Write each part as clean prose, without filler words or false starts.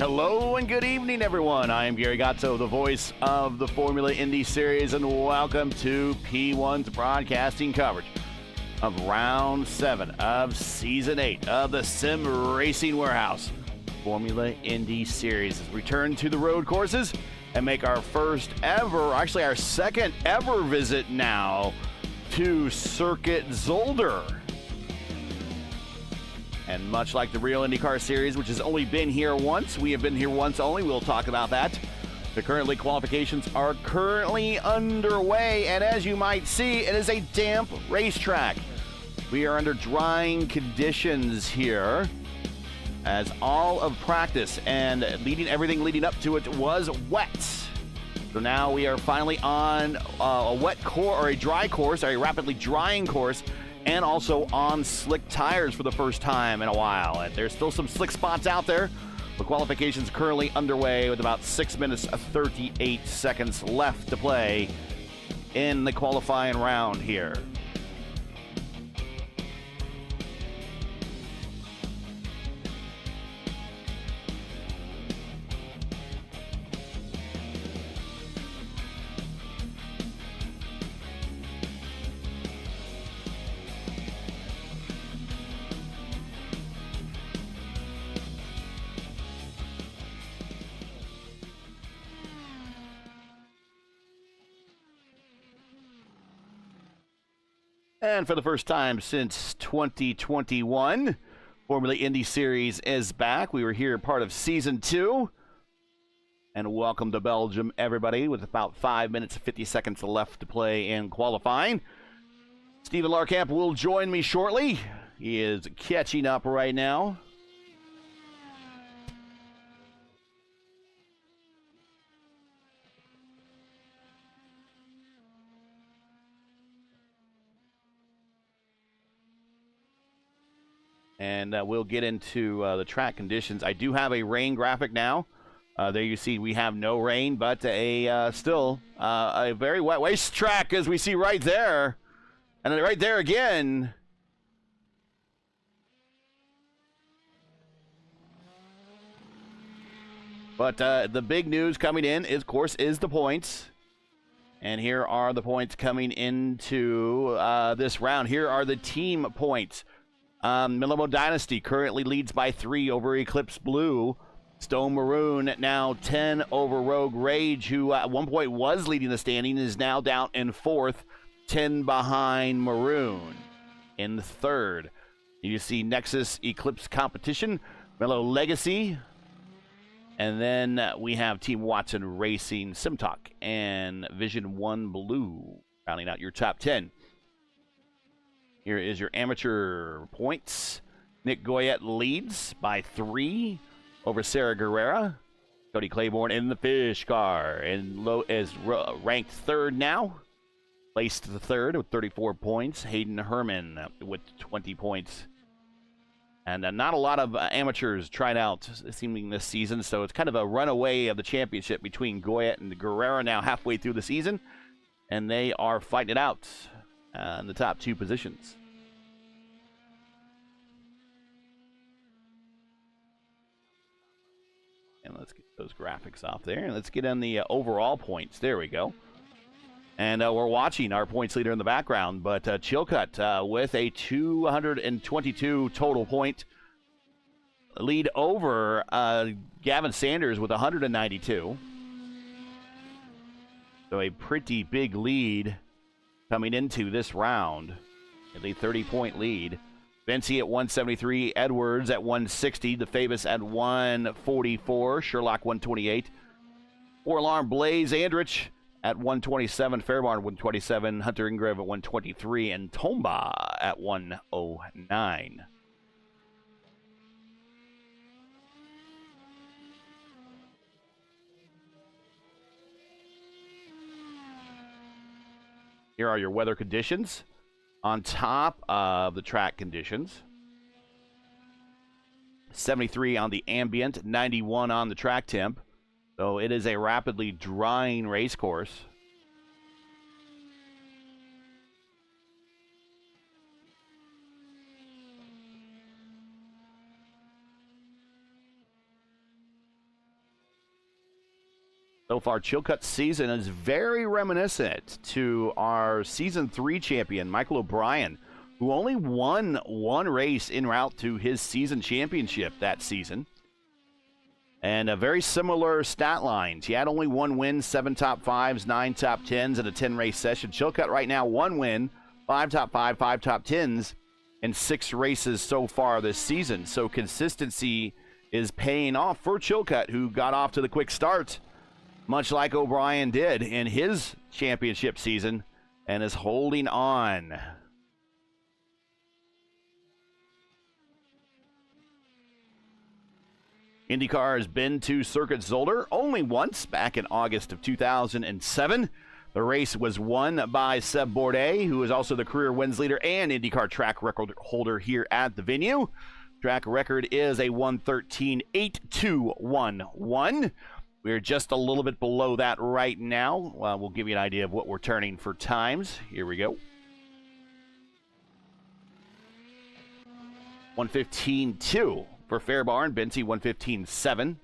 Hello and good evening, everyone. I am Gary Gatto, the voice of the Formula Indy Series, and welcome to P1's broadcasting coverage of Round 7 of Season 8 of the Sim Racing Warehouse Formula Indy Series. As we return to the road courses and make our first ever, actually our second ever visit now to Circuit Zolder. And much like the real IndyCar series, which has only been here once, we have been here once only. We'll talk about that. The currently qualifications are currently underway, and as you might see, it is a damp racetrack. We are under drying conditions here, as all of practice and everything leading up to it was wet. So now we are finally on a wet course, or a dry course, or a rapidly drying course, and also on slick tires for the first time in a while. And there's still some slick spots out there. The qualification's currently underway with about 6 minutes 38 seconds left to play in the qualifying round here. And for the first time since 2021, Formula Indy Series is back. We were here part of Season 2. And welcome to Belgium, everybody, with about 5 minutes and 50 seconds left to play in qualifying. Stephen Larkamp will join me shortly. He is catching up right now. And we'll get into the track conditions. I do have a rain graphic now. There you see we have no rain, but still a very wet racetrack, as we see right there. And then right there again. But the big news coming in, of course, is the points. And here are the points coming into this round. Here are the team points. Milamo Dynasty currently leads by 3 over Eclipse Blue. Stone Maroon now 10 over Rogue Rage, who at one point was leading the standing, is now down in 4th, 10 behind Maroon in 3rd. You see Nexus Eclipse Competition, Mellow Legacy, and then we have Team Watson Racing, Simtalk, and Vision 1 Blue, rounding out your top 10. Here is your amateur points. Nick Goyette leads by 3 over Sarah Guerrera. Cody Claiborne in the fish car and is ranked 3rd now. Placed the 3rd with 34 points. Hayden Herman with 20 points. And not a lot of amateurs tried out seeming this season, so it's kind of a runaway of the championship between Goyette and Guerrera now halfway through the season. And they are fighting it out in the top 2 positions. And let's get those graphics off there. And let's get on the overall points. There we go. And we're watching our points leader in the background, but Chilcutt with a 222 total point lead over Gavin Sanders with 192. So a pretty big lead coming into this round. A 30-point lead. Bency at 173, Edwards at 160, DeFavis at 144, Sherlock 128, Four-Alarm Blaze Andrich at 127, Fairbarn 127, Hunter Ingrave at 123, and Tomba at 109. Here are your weather conditions on top of the track conditions. 73 on the ambient, 91 on the track temp. So it is a rapidly drying race course. So far, Chilcutt's season is very reminiscent to our Season 3 champion, Michael O'Brien, who only won one race en route to his season championship that season. And a very similar stat lines. He had only one win, 7 top 5s, 9 top 10s in a 10-race session. Chilcutt right now, 1 win, 5 top 5, 5 top 10s, and 6 races so far this season. So consistency is paying off for Chilcutt, who got off to the quick start, much like O'Brien did in his championship season, and is holding on. IndyCar has been to Circuit Zolder only once, back in August of 2007. The race was won by Seb Bourdais, who is also the career wins leader and IndyCar track record holder here at the venue. Track record is a 1:13.8211. We're just a little bit below that right now. We'll give you an idea of what we're turning for times. Here we go. 1:15.2 for Fairbarn. Benzie 1:15.7.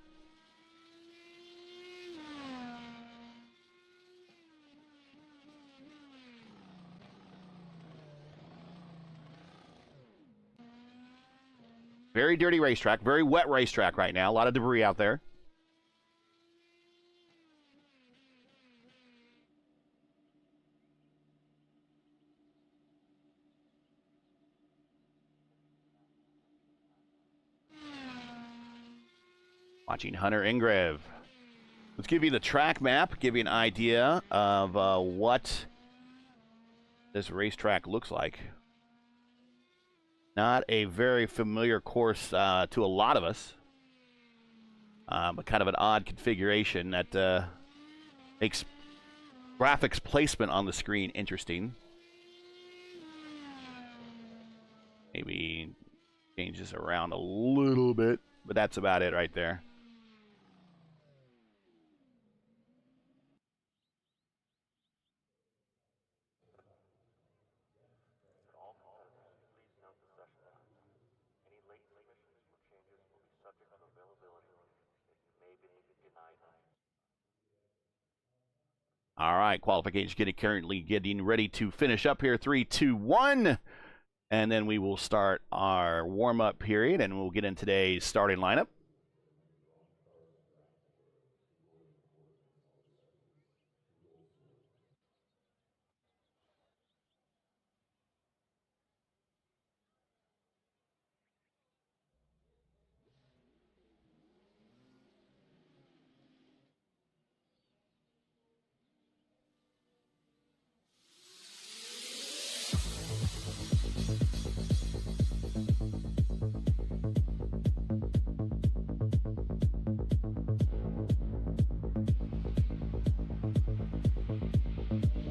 Very dirty racetrack, very wet racetrack right now. A lot of debris out there. Watching Hunter Ingrave. Let's give you the track map, give you an idea of what this racetrack looks like. Not a very familiar course to a lot of us, but kind of an odd configuration that makes graphics placement on the screen interesting. Maybe changes around a little bit, but that's about it right there. All right, qualification currently getting ready to finish up here. 3, 2, 1. And then we will start our warm-up period, and we'll get in today's starting lineup.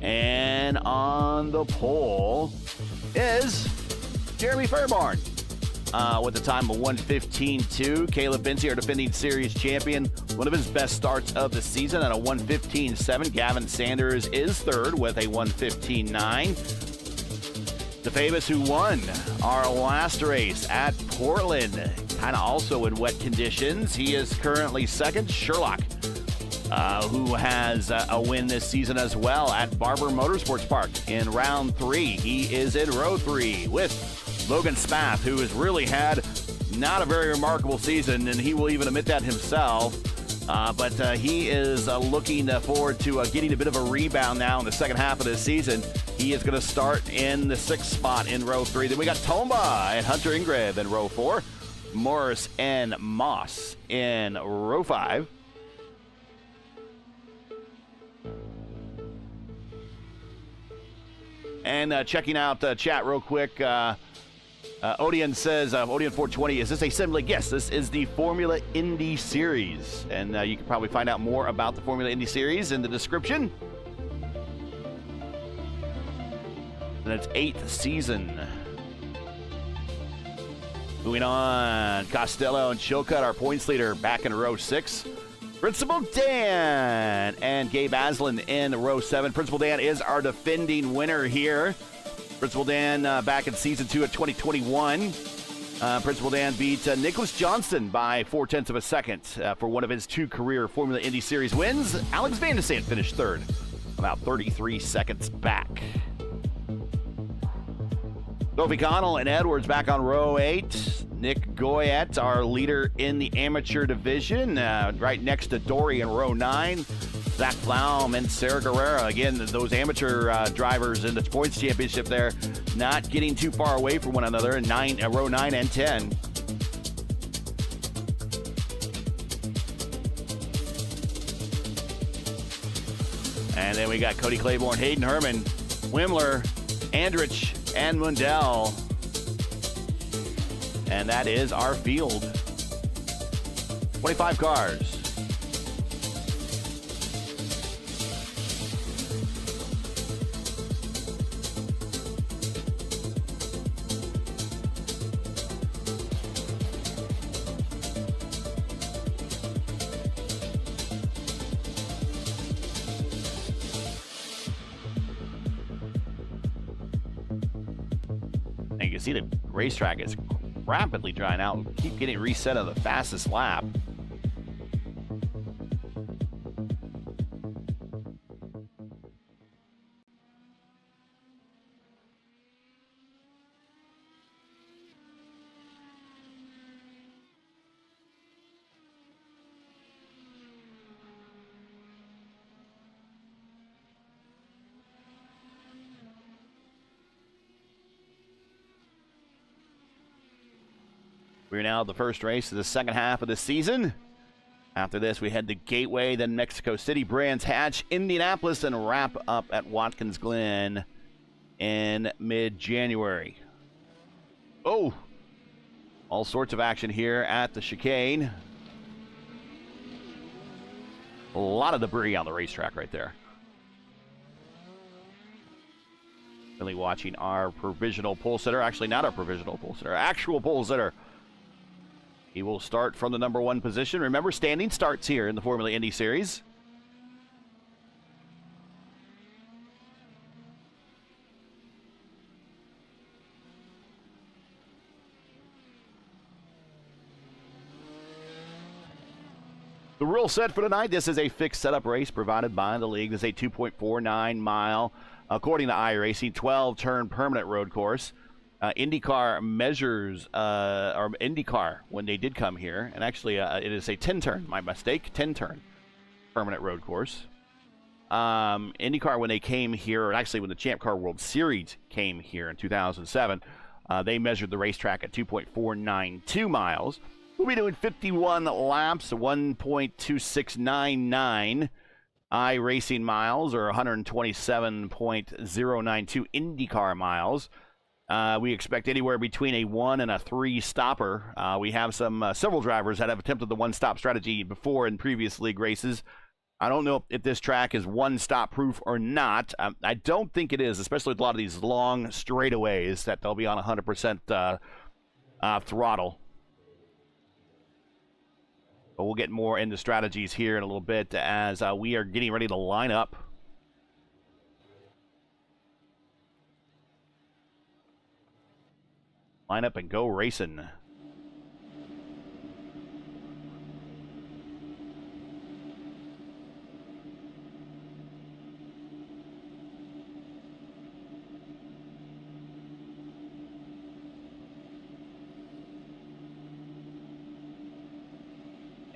And on the pole is Jeremy Fairbarn with a time of 1:15.2. Caleb Benzie, our defending series champion, one of his best starts of the season at a 1:15.7. Gavin Sanders is third with a 1:15.9. DeFavis, who won our last race at Portland, kind of also in wet conditions. He is currently second. Sherlock, who has a win this season as well at Barber Motorsports Park in round 3. He is in row 3 with Logan Spath, who has really had not a very remarkable season, and he will even admit that himself. But he is looking forward to getting a bit of a rebound now in the second half of this season. He is going to start in the 6th spot in row 3. Then we got Tomba and Hunter Ingrave in row 4. Morris and Moss in row 5. And checking out chat real quick, Odian says, Odian 420, is this a sim league? Yes, this is the Formula Indy Series. And you can probably find out more about the Formula Indy Series in the description. And it's 8th season. Moving on, Costello and Chilcutt, our points leader, back in row 6. Principal Dan and Gabe Aslan in row 7. Principal Dan is our defending winner here. Principal Dan back in season 2 of 2021. Principal Dan beat Nicholas Johnston by 0.4 of a second for one of his 2 career Formula Indy Series wins. Alex Van de Sant finished 3rd, about 33 seconds back. Sophie Connell and Edwards back on row 8. Nick Goyette, our leader in the amateur division, right next to Dory in row 9. Zach Flaum and Sarah Guerrera. Again, those amateur drivers in the points championship there, not getting too far away from one another in row 9 and 10. And then we got Cody Claiborne, Hayden Herman, Wimler, Andrich, and Mundell. And that is our field. 25 cars. And you can see the racetrack is rapidly drying out. Keep getting reset on the fastest lap. We're now at the first race of the second half of the season. After this, we head to Gateway, then Mexico City, Brands Hatch, Indianapolis, and wrap up at Watkins Glen in mid-January. Oh, all sorts of action here at the chicane. A lot of debris on the racetrack right there. Really watching our provisional pole sitter. Actually, not our provisional pole sitter, our actual pole sitter. He will start from the number 1 position. Remember, standing starts here in the Formula Indy Series. The rule set for tonight, this is a fixed setup race provided by the league. This is a 2.49 mile, according to iRacing, 12-turn permanent road course. IndyCar measures, or IndyCar, when they did come here, and actually it is a 10-turn, my mistake, 10-turn permanent road course. IndyCar, when they came here, or actually when the Champ Car World Series came here in 2007, they measured the racetrack at 2.492 miles. We'll be doing 51 laps, 1.2699 iRacing miles, or 127.092 IndyCar miles. We expect anywhere between a 1 and a 3 stopper. We have several drivers that have attempted the 1-stop strategy before in previous league races. I don't know if this track is 1-stop proof or not. I don't think it is, especially with a lot of these long straightaways that they'll be on 100% throttle. But we'll get more into strategies here in a little bit as we are getting ready to line up. Line up and go racing.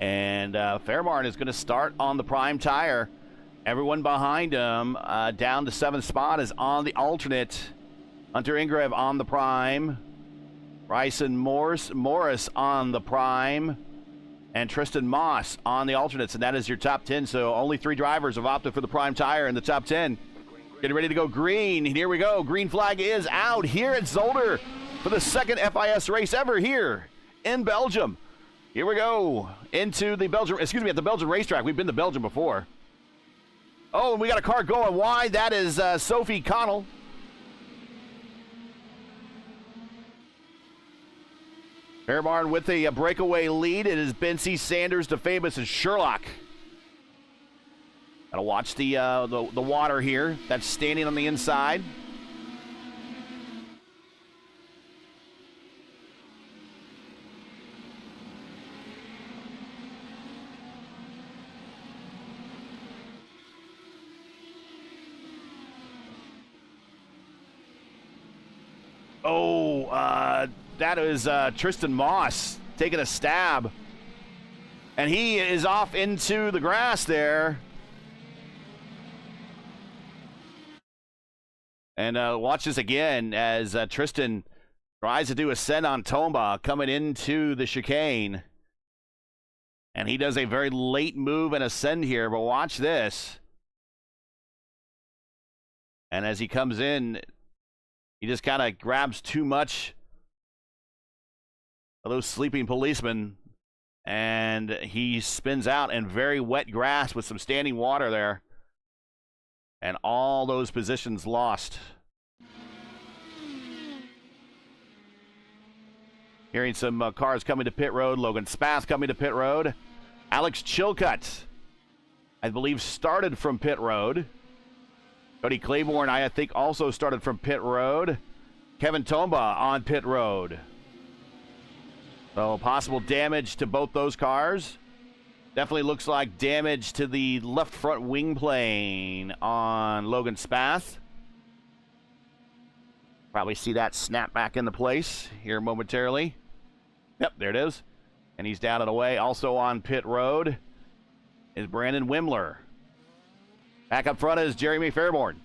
And Fairbairn is going to start on the prime tire. Everyone behind him down to 7th spot is on the alternate. Hunter Ingrev on the prime. Bryson Morris on the prime, and Tristan Moss on the alternates, and that is your top 10. So only 3 drivers have opted for the prime tire in the top 10. Getting ready to go green. Here we go. Green flag is out here at Zolder for the second FIS race ever here in Belgium. Here we go into the Belgium, at the Belgian racetrack. We've been to Belgium before. Oh, and we got a car going wide. That is Sophie Connell. Fairbairn with a breakaway lead. It is Bency, Sanders, DeFamus, and Sherlock. Gotta watch the water here. That's standing on the inside. Oh, that is Tristan Moss taking a stab. And he is off into the grass there. And watch this again as Tristan tries to do a send on Tomba coming into the chicane. And he does a very late move and a send here, but watch this. And as he comes in, he just kind of grabs too much of those sleeping policemen. And he spins out in very wet grass with some standing water there. And all those positions lost. Hearing some cars coming to pit road. Logan Spath coming to pit road. Alex Chilcutt, I believe, started from pit road. Cody Claiborne, I think, also started from pit road. Kevin Tomba on pit road. So possible damage to both those cars. Definitely looks like damage to the left front wing plane on Logan Spath. Probably see that snap back into place here momentarily. Yep, there it is. And he's down and away. Also on pit road is Brandon Wimler. Back up front is Jeremy Fairborn.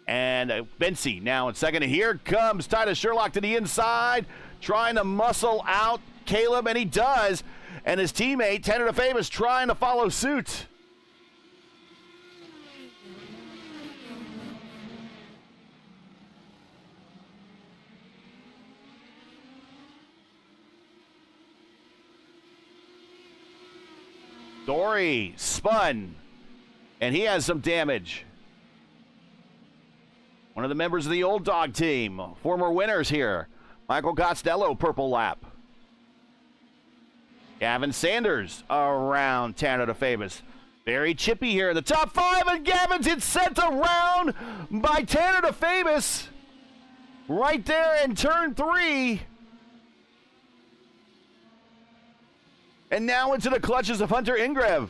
And Bency now in second. And here comes Titus Sherlock to the inside, trying to muscle out Caleb, and he does. And his teammate, Tanner DeFavis, trying to follow suit. Dory spun, and he has some damage. One of the members of the Old Dog team, former winners here. Michael Costello, purple lap. Gavin Sanders around Tanner DeFavis. Very chippy here in the top five, and Gavin's hit sent around by Tanner DeFavis. Right there in turn 3. And now into the clutches of Hunter Ingrev.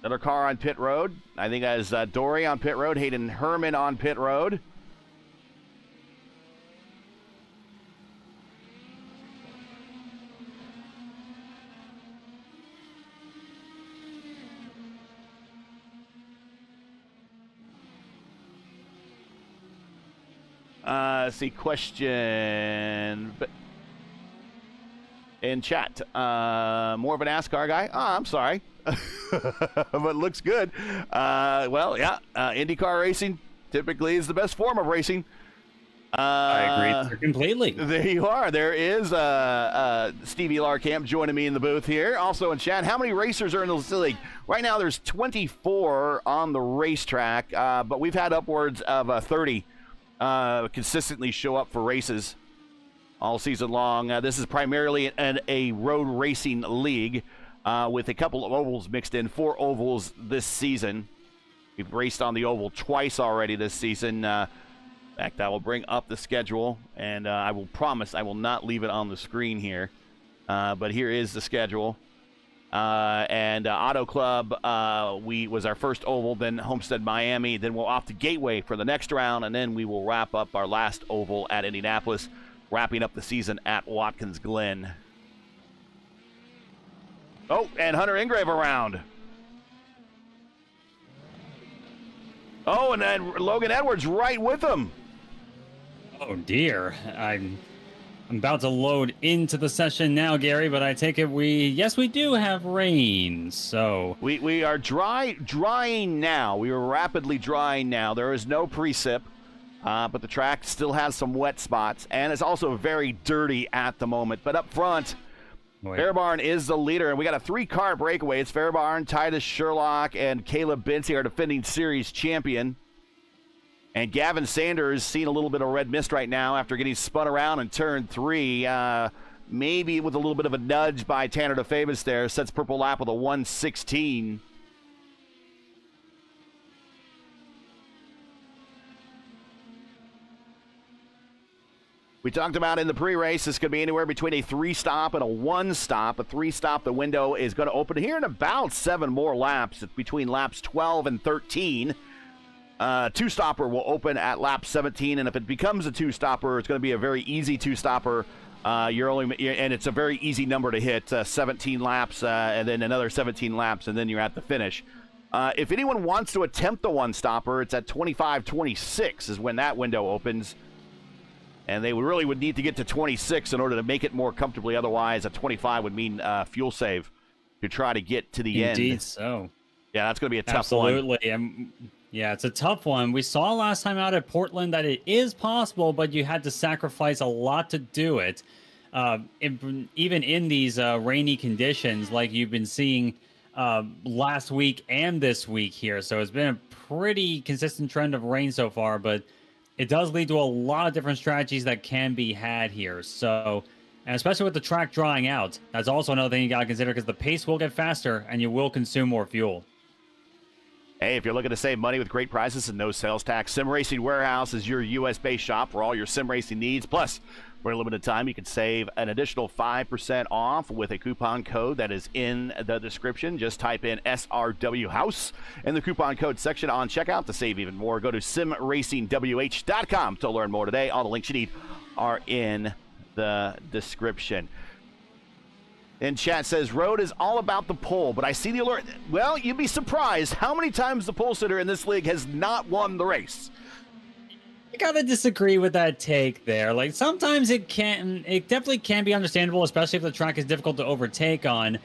Another car on pit road. I think as Dory on pit road, Hayden Herman on pit road. See, question in chat. More of an NASCAR guy? Oh, I'm sorry. But looks good. Well, yeah, IndyCar racing typically is the best form of racing. I agree completely. There you are. There is Stevie Larkamp joining me in the booth here. Also in chat, how many racers are in the league? Right now there's 24 on the racetrack, but we've had upwards of 30 consistently show up for races all season long. This is primarily a road racing league with a couple of ovals mixed in. 4 ovals this season. We've raced on the oval twice already this season. In fact, I will bring up the schedule, and I will promise I will not leave it on the screen here. But here is the schedule. Auto Club was our first oval, then Homestead Miami, then we'll off to Gateway for the next round, and then we will wrap up our last oval at Indianapolis, wrapping up the season at Watkins Glen. Oh, and Hunter Ingrev around. Oh, and then Logan Edwards right with him. Oh dear, I'm about to load into the session now, Gary, but I take it yes, we do have rain, so... We are drying now. We are rapidly drying now. There is no precip, but the track still has some wet spots, and it's also very dirty at the moment. But up front, Fairbarn is the leader, and we got a 3-car breakaway. It's Fairbarn, Titus Sherlock, and Caleb Bency, our defending series champion. And Gavin Sanders seeing a little bit of red mist right now after getting spun around in turn 3. Maybe with a little bit of a nudge by Tanner DeFavis there. Sets purple lap with a 1:16. We talked about in the pre-race, this could be anywhere between a 3-stop and a 1-stop. A 3-stop, the window is going to open here in about 7 more laps. It's between laps 12 and 13. 2-stopper will open at lap 17, and if it becomes a 2-stopper, it's going to be a very easy 2-stopper. And it's a very easy number to hit, 17 laps, and then another 17 laps, and then you're at the finish. If anyone wants to attempt the 1-stopper, it's at 25-26 is when that window opens. And they really would need to get to 26 in order to make it more comfortably. Otherwise, a 25 would mean fuel save to try to get to the end. Indeed so. Yeah, that's going to be a tough one. Absolutely. Yeah, it's a tough one. We saw last time out at Portland that it is possible, but you had to sacrifice a lot to do it. Even in these rainy conditions, like you've been seeing last week and this week here. So it's been a pretty consistent trend of rain so far, but it does lead to a lot of different strategies that can be had here. So, and especially with the track drying out, that's also another thing you got to consider because the pace will get faster and you will consume more fuel. Hey, if you're looking to save money with great prices and no sales tax, Sim Racing Warehouse is your U.S.-based shop for all your sim racing needs. Plus, for a limited time, you can save an additional 5% off with a coupon code that is in the description. Just type in SRW House in the coupon code section on checkout to save even more. Go to simracingwh.com to learn more today. All the links you need are in the description. And chat says, road is all about the pole, but I see the alert. Well, you'd be surprised how many times the pole sitter in this league has not won the race. I gotta disagree with that take there. Like, sometimes it definitely can be understandable, especially if the track is difficult to overtake on,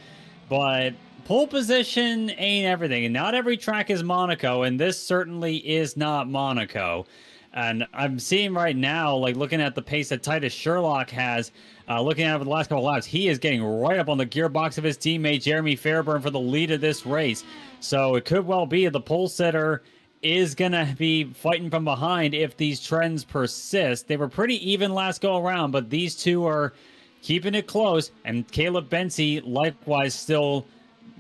but pole position ain't everything, and not every track is Monaco, and this certainly is not Monaco. And I'm seeing right now, like looking at the pace that Titus Sherlock has, looking at over the last couple of laps, he is getting right up on the gearbox of his teammate Jeremy Fairburn for the lead of this race. So it could well be the pole sitter is going to be fighting from behind if these trends persist. They were pretty even last go around, but these two are keeping it close, and Caleb Benzie likewise still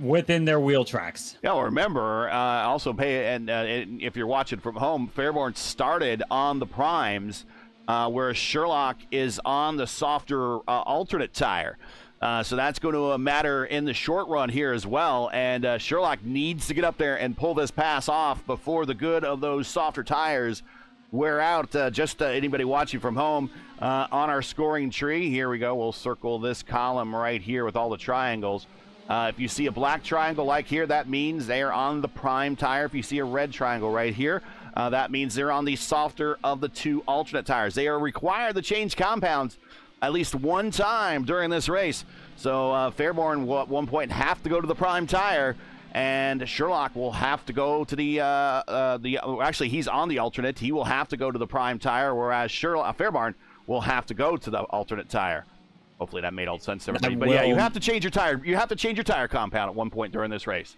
within their wheel tracks. Yeah, well, remember, also pay, and if you're watching from home, Fairborn started on the primes, whereas Sherlock is on the softer alternate tire. So that's going to matter in the short run here as well. And Sherlock needs to get up there and pull this pass off before the good of those softer tires wear out. Anybody watching from home on our scoring tree, here we go. We'll circle this column right here with all the triangles. If you see a black triangle like here, that means they are on the prime tire. If you see a red triangle right here, that means they're on the softer of the two alternate tires. They are required to change compounds at least one time during this race. So Fairborn will at one point have to go to the prime tire, and Sherlock will have to go to actually he's on the alternate. He will have to go to the prime tire, whereas Fairborn will have to go to the alternate tire. Hopefully that made all sense to everybody. But yeah, you have to change your tire. You have to change your tire compound at one point during this race.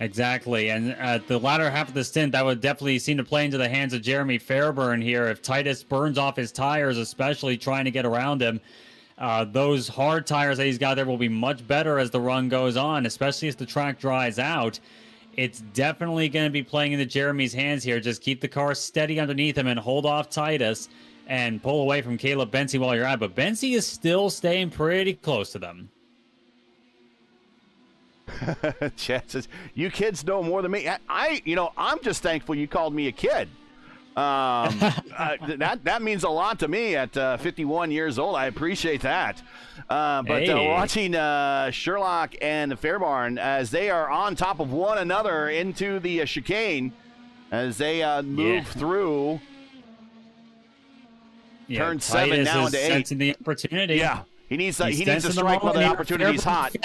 Exactly, and at the latter half of the stint, that would definitely seem to play into the hands of Jeremy Fairburn here. If Titus burns off his tires, especially trying to get around him, those hard tires that he's got there will be much better as the run goes on, especially as the track dries out. It's definitely going to be playing into Jeremy's hands here. Just keep the car steady underneath him and hold off Titus and pull away from Caleb Benzie while you're at. But Benzie is still staying pretty close to them. Chad says, you kids know more than me. I'm just thankful you called me a kid. That means a lot to me at 51 years old. I appreciate that. Watching Sherlock and Fairbarn as they are on top of one another into the chicane as they move through turn 7 now into 8. Sensing the opportunity. Yeah, he needs to strike while the opportunity's hot.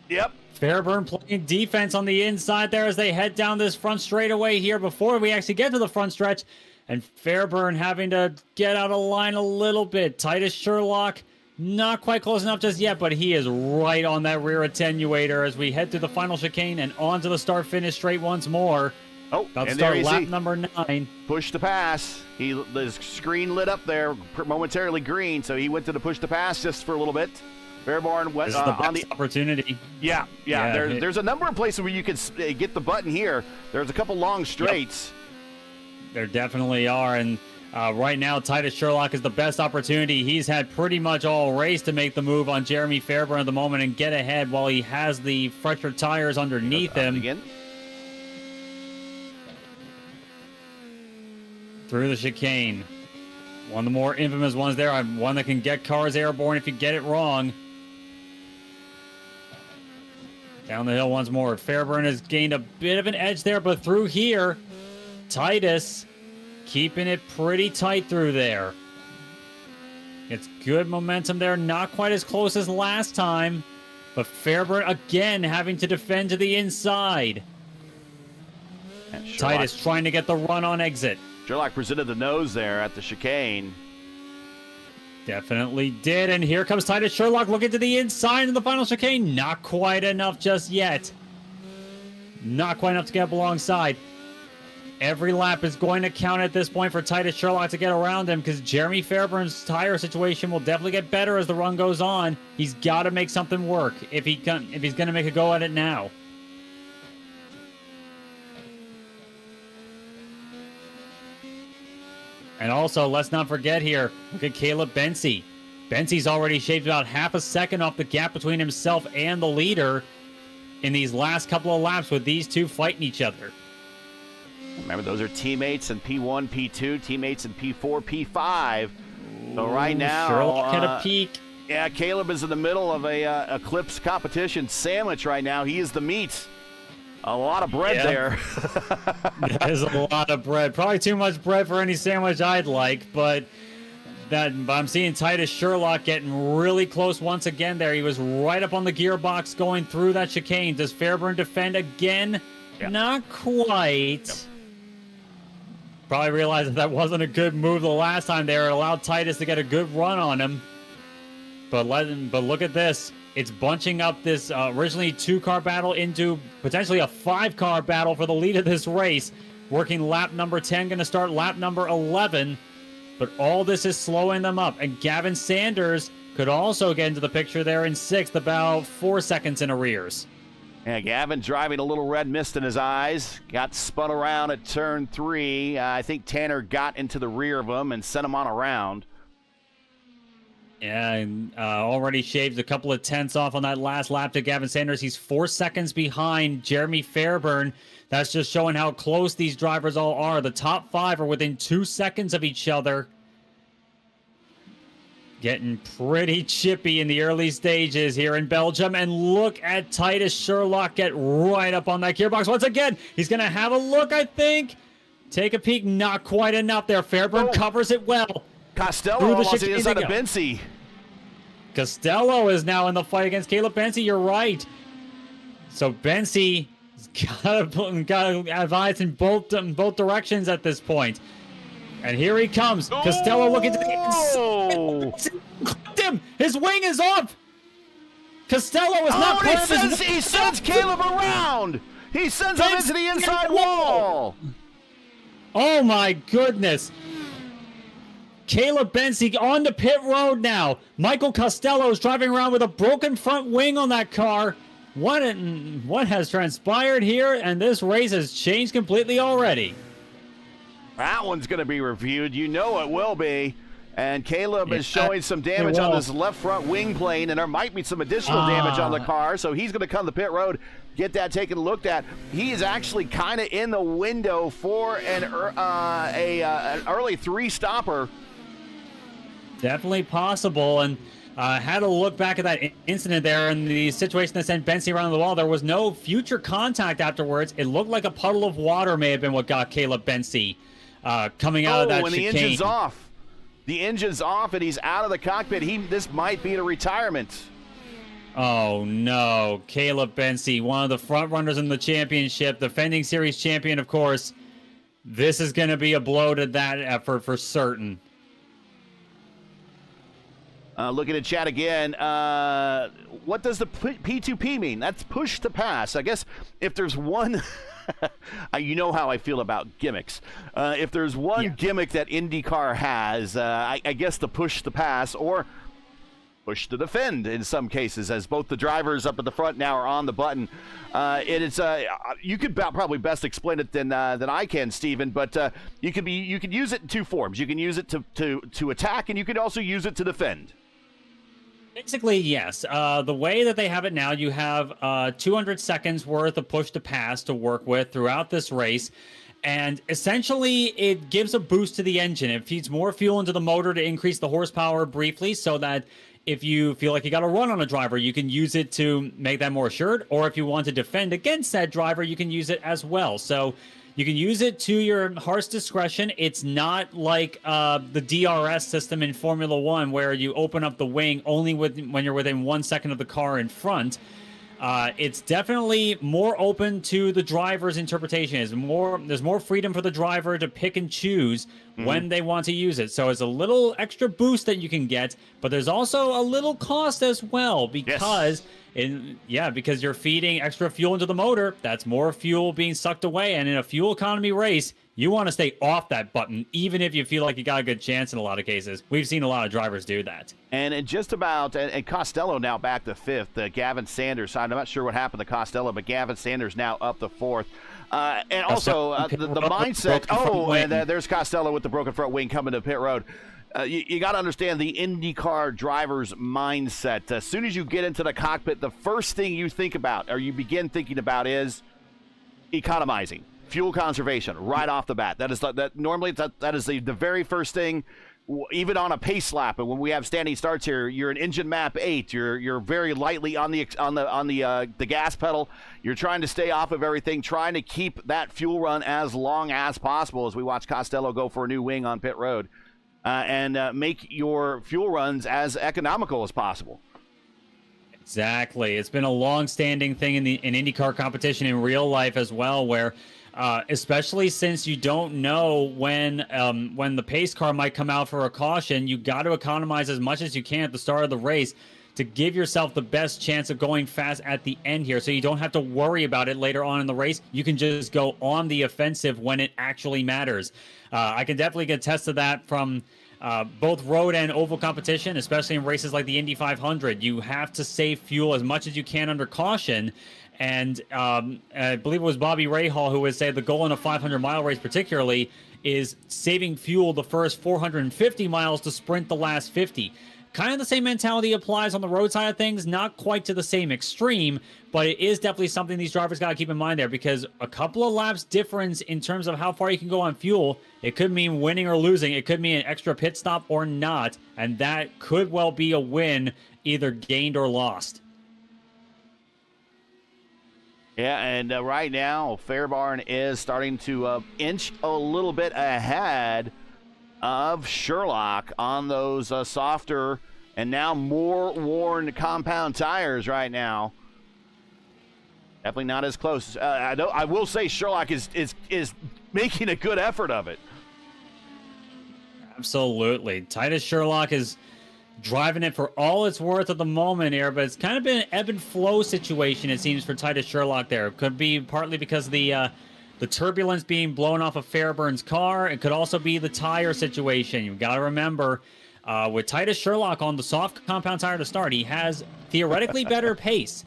Yep. Fairburn playing defense on the inside there as they head down this front straightaway here before we actually get to the front stretch. And Fairburn having to get out of line a little bit. Titus Sherlock, not quite close enough just yet, but he is right on that rear attenuator as we head through the final chicane and onto the start-finish straight once more. Oh, about to start lap number 9. Push to pass. The screen lit up there momentarily green, so he went to the push to pass just for a little bit. Fairborn went on the opportunity. Yeah. There's a number of places where you can get the button here. There's a couple long straights. Yep. There definitely are, and Right now, Titus Sherlock is the best opportunity. He's had pretty much all race to make the move on Jeremy Fairburn at the moment and get ahead while he has the fresher tires underneath him. Again. Through the chicane. One of the more infamous ones there. One that can get cars airborne if you get it wrong. Down the hill once more. Fairburn has gained a bit of an edge there, but through here, Titus keeping it pretty tight through there. It's good momentum there. Not quite as close as last time, but Fairburn again having to defend to the inside. Titus trying to get the run on exit. Sherlock presented the nose there at the chicane. Definitely did, and here comes Titus Sherlock looking to the inside in the final chicane. Not quite enough just yet. Not quite enough to get up alongside. Every lap is going to count at this point for Titus Sherlock to get around him because Jeremy Fairburn's tire situation will definitely get better as the run goes on. He's got to make something work if he's going to make a go at it now. And also, let's not forget here, look at Caleb Bensie. Bensie's already shaved about half a second off the gap between himself and the leader in these last couple of laps with these two fighting each other. Remember, those are teammates in P1, P2, teammates in P4, P5. So right now, Sherlock had a peek. Yeah, Caleb is in the middle of a Eclipse competition sandwich right now. He is the meat. A lot of bread there. There's a lot of bread. Probably too much bread for any sandwich I'd like, but I'm seeing Titus Sherlock getting really close once again there. He was right up on the gearbox going through that chicane. Does Fairburn defend again? Yep. Not quite. Yep. Probably realized that wasn't a good move the last time there. It allowed Titus to get a good run on him. But look at this. It's bunching up this originally 2-car battle into potentially a 5-car battle for the lead of this race. Working lap number 10, going to start lap number 11. But all this is slowing them up. And Gavin Sanders could also get into the picture there in 6th, about 4 seconds in arrears. Yeah, Gavin driving a little red mist in his eyes. Got spun around at turn 3. I think Tanner got into the rear of him and sent him on around. Yeah, and already shaved a couple of tenths off on that last lap to Gavin Sanders. He's 4 seconds behind Jeremy Fairburn. That's just showing how close these drivers all are. The top 5 are within 2 seconds of each other. Getting pretty chippy in the early stages here in Belgium. And look at Titus Sherlock get right up on that gearbox once again. He's going to have a look, I think. Take a peek. Not quite enough there. Fairburn covers it well. Costello almost to the inside of Bensie. Costello is now in the fight against Caleb Bensie. You're right. So Bensie's got to advise in both directions at this point. And here he comes. Oh! Costello looking to the inside. Him. His wing is off. Costello is not part of his... He sends Caleb around. He sends him into the inside wall. Oh my goodness. Caleb Bensie on the pit road now. Michael Costello is driving around with a broken front wing on that car. What has transpired here? And this race has changed completely already. That one's going to be reviewed. You know it will be. And Caleb is showing some damage on this left front wing plane, and there might be some additional damage on the car. So he's going to come to the pit road, get that taken a look at. He is actually kind of in the window for an early 3-stopper. Definitely possible. And had a look back at that incident there and the situation that sent Bensie around the wall. There was no future contact afterwards. It looked like a puddle of water may have been what got Caleb Bensie coming out of that chicane. The engine's off. The engine's off and he's out of the cockpit. This might be the retirement. Oh no, Caleb Bensie, one of the front runners in the championship, defending series champion, of course. This is going to be a blow to that effort for certain. Looking at chat again, what does the P2P mean? That's push to pass. I guess if there's one, you know how I feel about gimmicks. If there's one gimmick that IndyCar has, I guess the push to pass, or push to defend in some cases, as both the drivers up at the front now are on the button. It is you could probably best explain it than I can, Steven, but you could use it in two forms. You can use it to attack, and you could also use it to defend. Basically, yes. The way that they have it now, you have 200 seconds worth of push to pass to work with throughout this race. And essentially, it gives a boost to the engine. It feeds more fuel into the motor to increase the horsepower briefly, so that if you feel like you got to run on a driver, you can use it to make that more assured. Or if you want to defend against that driver, you can use it as well. So you can use it to your heart's discretion. It's not like the DRS system in Formula One, where you open up the wing only when you're within 1 second of the car in front. It's definitely more open to the driver's interpretation. There's more freedom for the driver to pick and choose when they want to use it. So it's a little extra boost that you can get, but there's also a little cost as well, because because you're feeding extra fuel into the motor. That's more fuel being sucked away, and in a fuel economy race, you want to stay off that button, even if you feel like you got a good chance in a lot of cases. We've seen a lot of drivers do that. And just about, and Costello now back to fifth. Gavin Sanders, I'm not sure what happened to Costello, but Gavin Sanders now up to fourth. And also the mindset. And there's Costello with the broken front wing coming to pit road. You got to understand the IndyCar driver's mindset. As soon as you get into the cockpit, the first thing you think about, or you begin thinking about, is economizing. Fuel conservation right off the bat. That is normally that is the very first thing, even on a pace lap. And when we have standing starts here, you're in engine map 8. You're very lightly on the gas pedal. You're trying to stay off of everything, trying to keep that fuel run as long as possible. As we watch Costello go for a new wing on pit road, and make your fuel runs as economical as possible. Exactly. It's been a long-standing thing in IndyCar competition in real life as well, where especially since you don't know when the pace car might come out for a caution, you got to economize as much as you can at the start of the race to give yourself the best chance of going fast at the end here, so you don't have to worry about it later on in the race. You can just go on the offensive when it actually matters. I can definitely attest to that from both road and oval competition, especially in races like the Indy 500. You have to save fuel as much as you can under caution. And I believe it was Bobby Rahal who would say the goal in a 500-mile race particularly is saving fuel the first 450 miles to sprint the last 50. Kind of the same mentality applies on the road side of things, not quite to the same extreme, but it is definitely something these drivers got to keep in mind there, because a couple of laps difference in terms of how far you can go on fuel, it could mean winning or losing. It could mean an extra pit stop or not, and that could well be a win, either gained or lost. Yeah, and right now, Fairbairn is starting to inch a little bit ahead of Sherlock on those softer and now more worn compound tires right now. Definitely not as close. I will say Sherlock is making a good effort of it. Absolutely. Titus Sherlock is driving it for all it's worth at the moment here, but it's kind of been an ebb and flow situation, it seems, for Titus Sherlock there. It could be partly because the turbulence being blown off of Fairbairn's car. It could also be the tire situation. You've got to remember, with Titus Sherlock on the soft compound tire to start, he has theoretically better pace,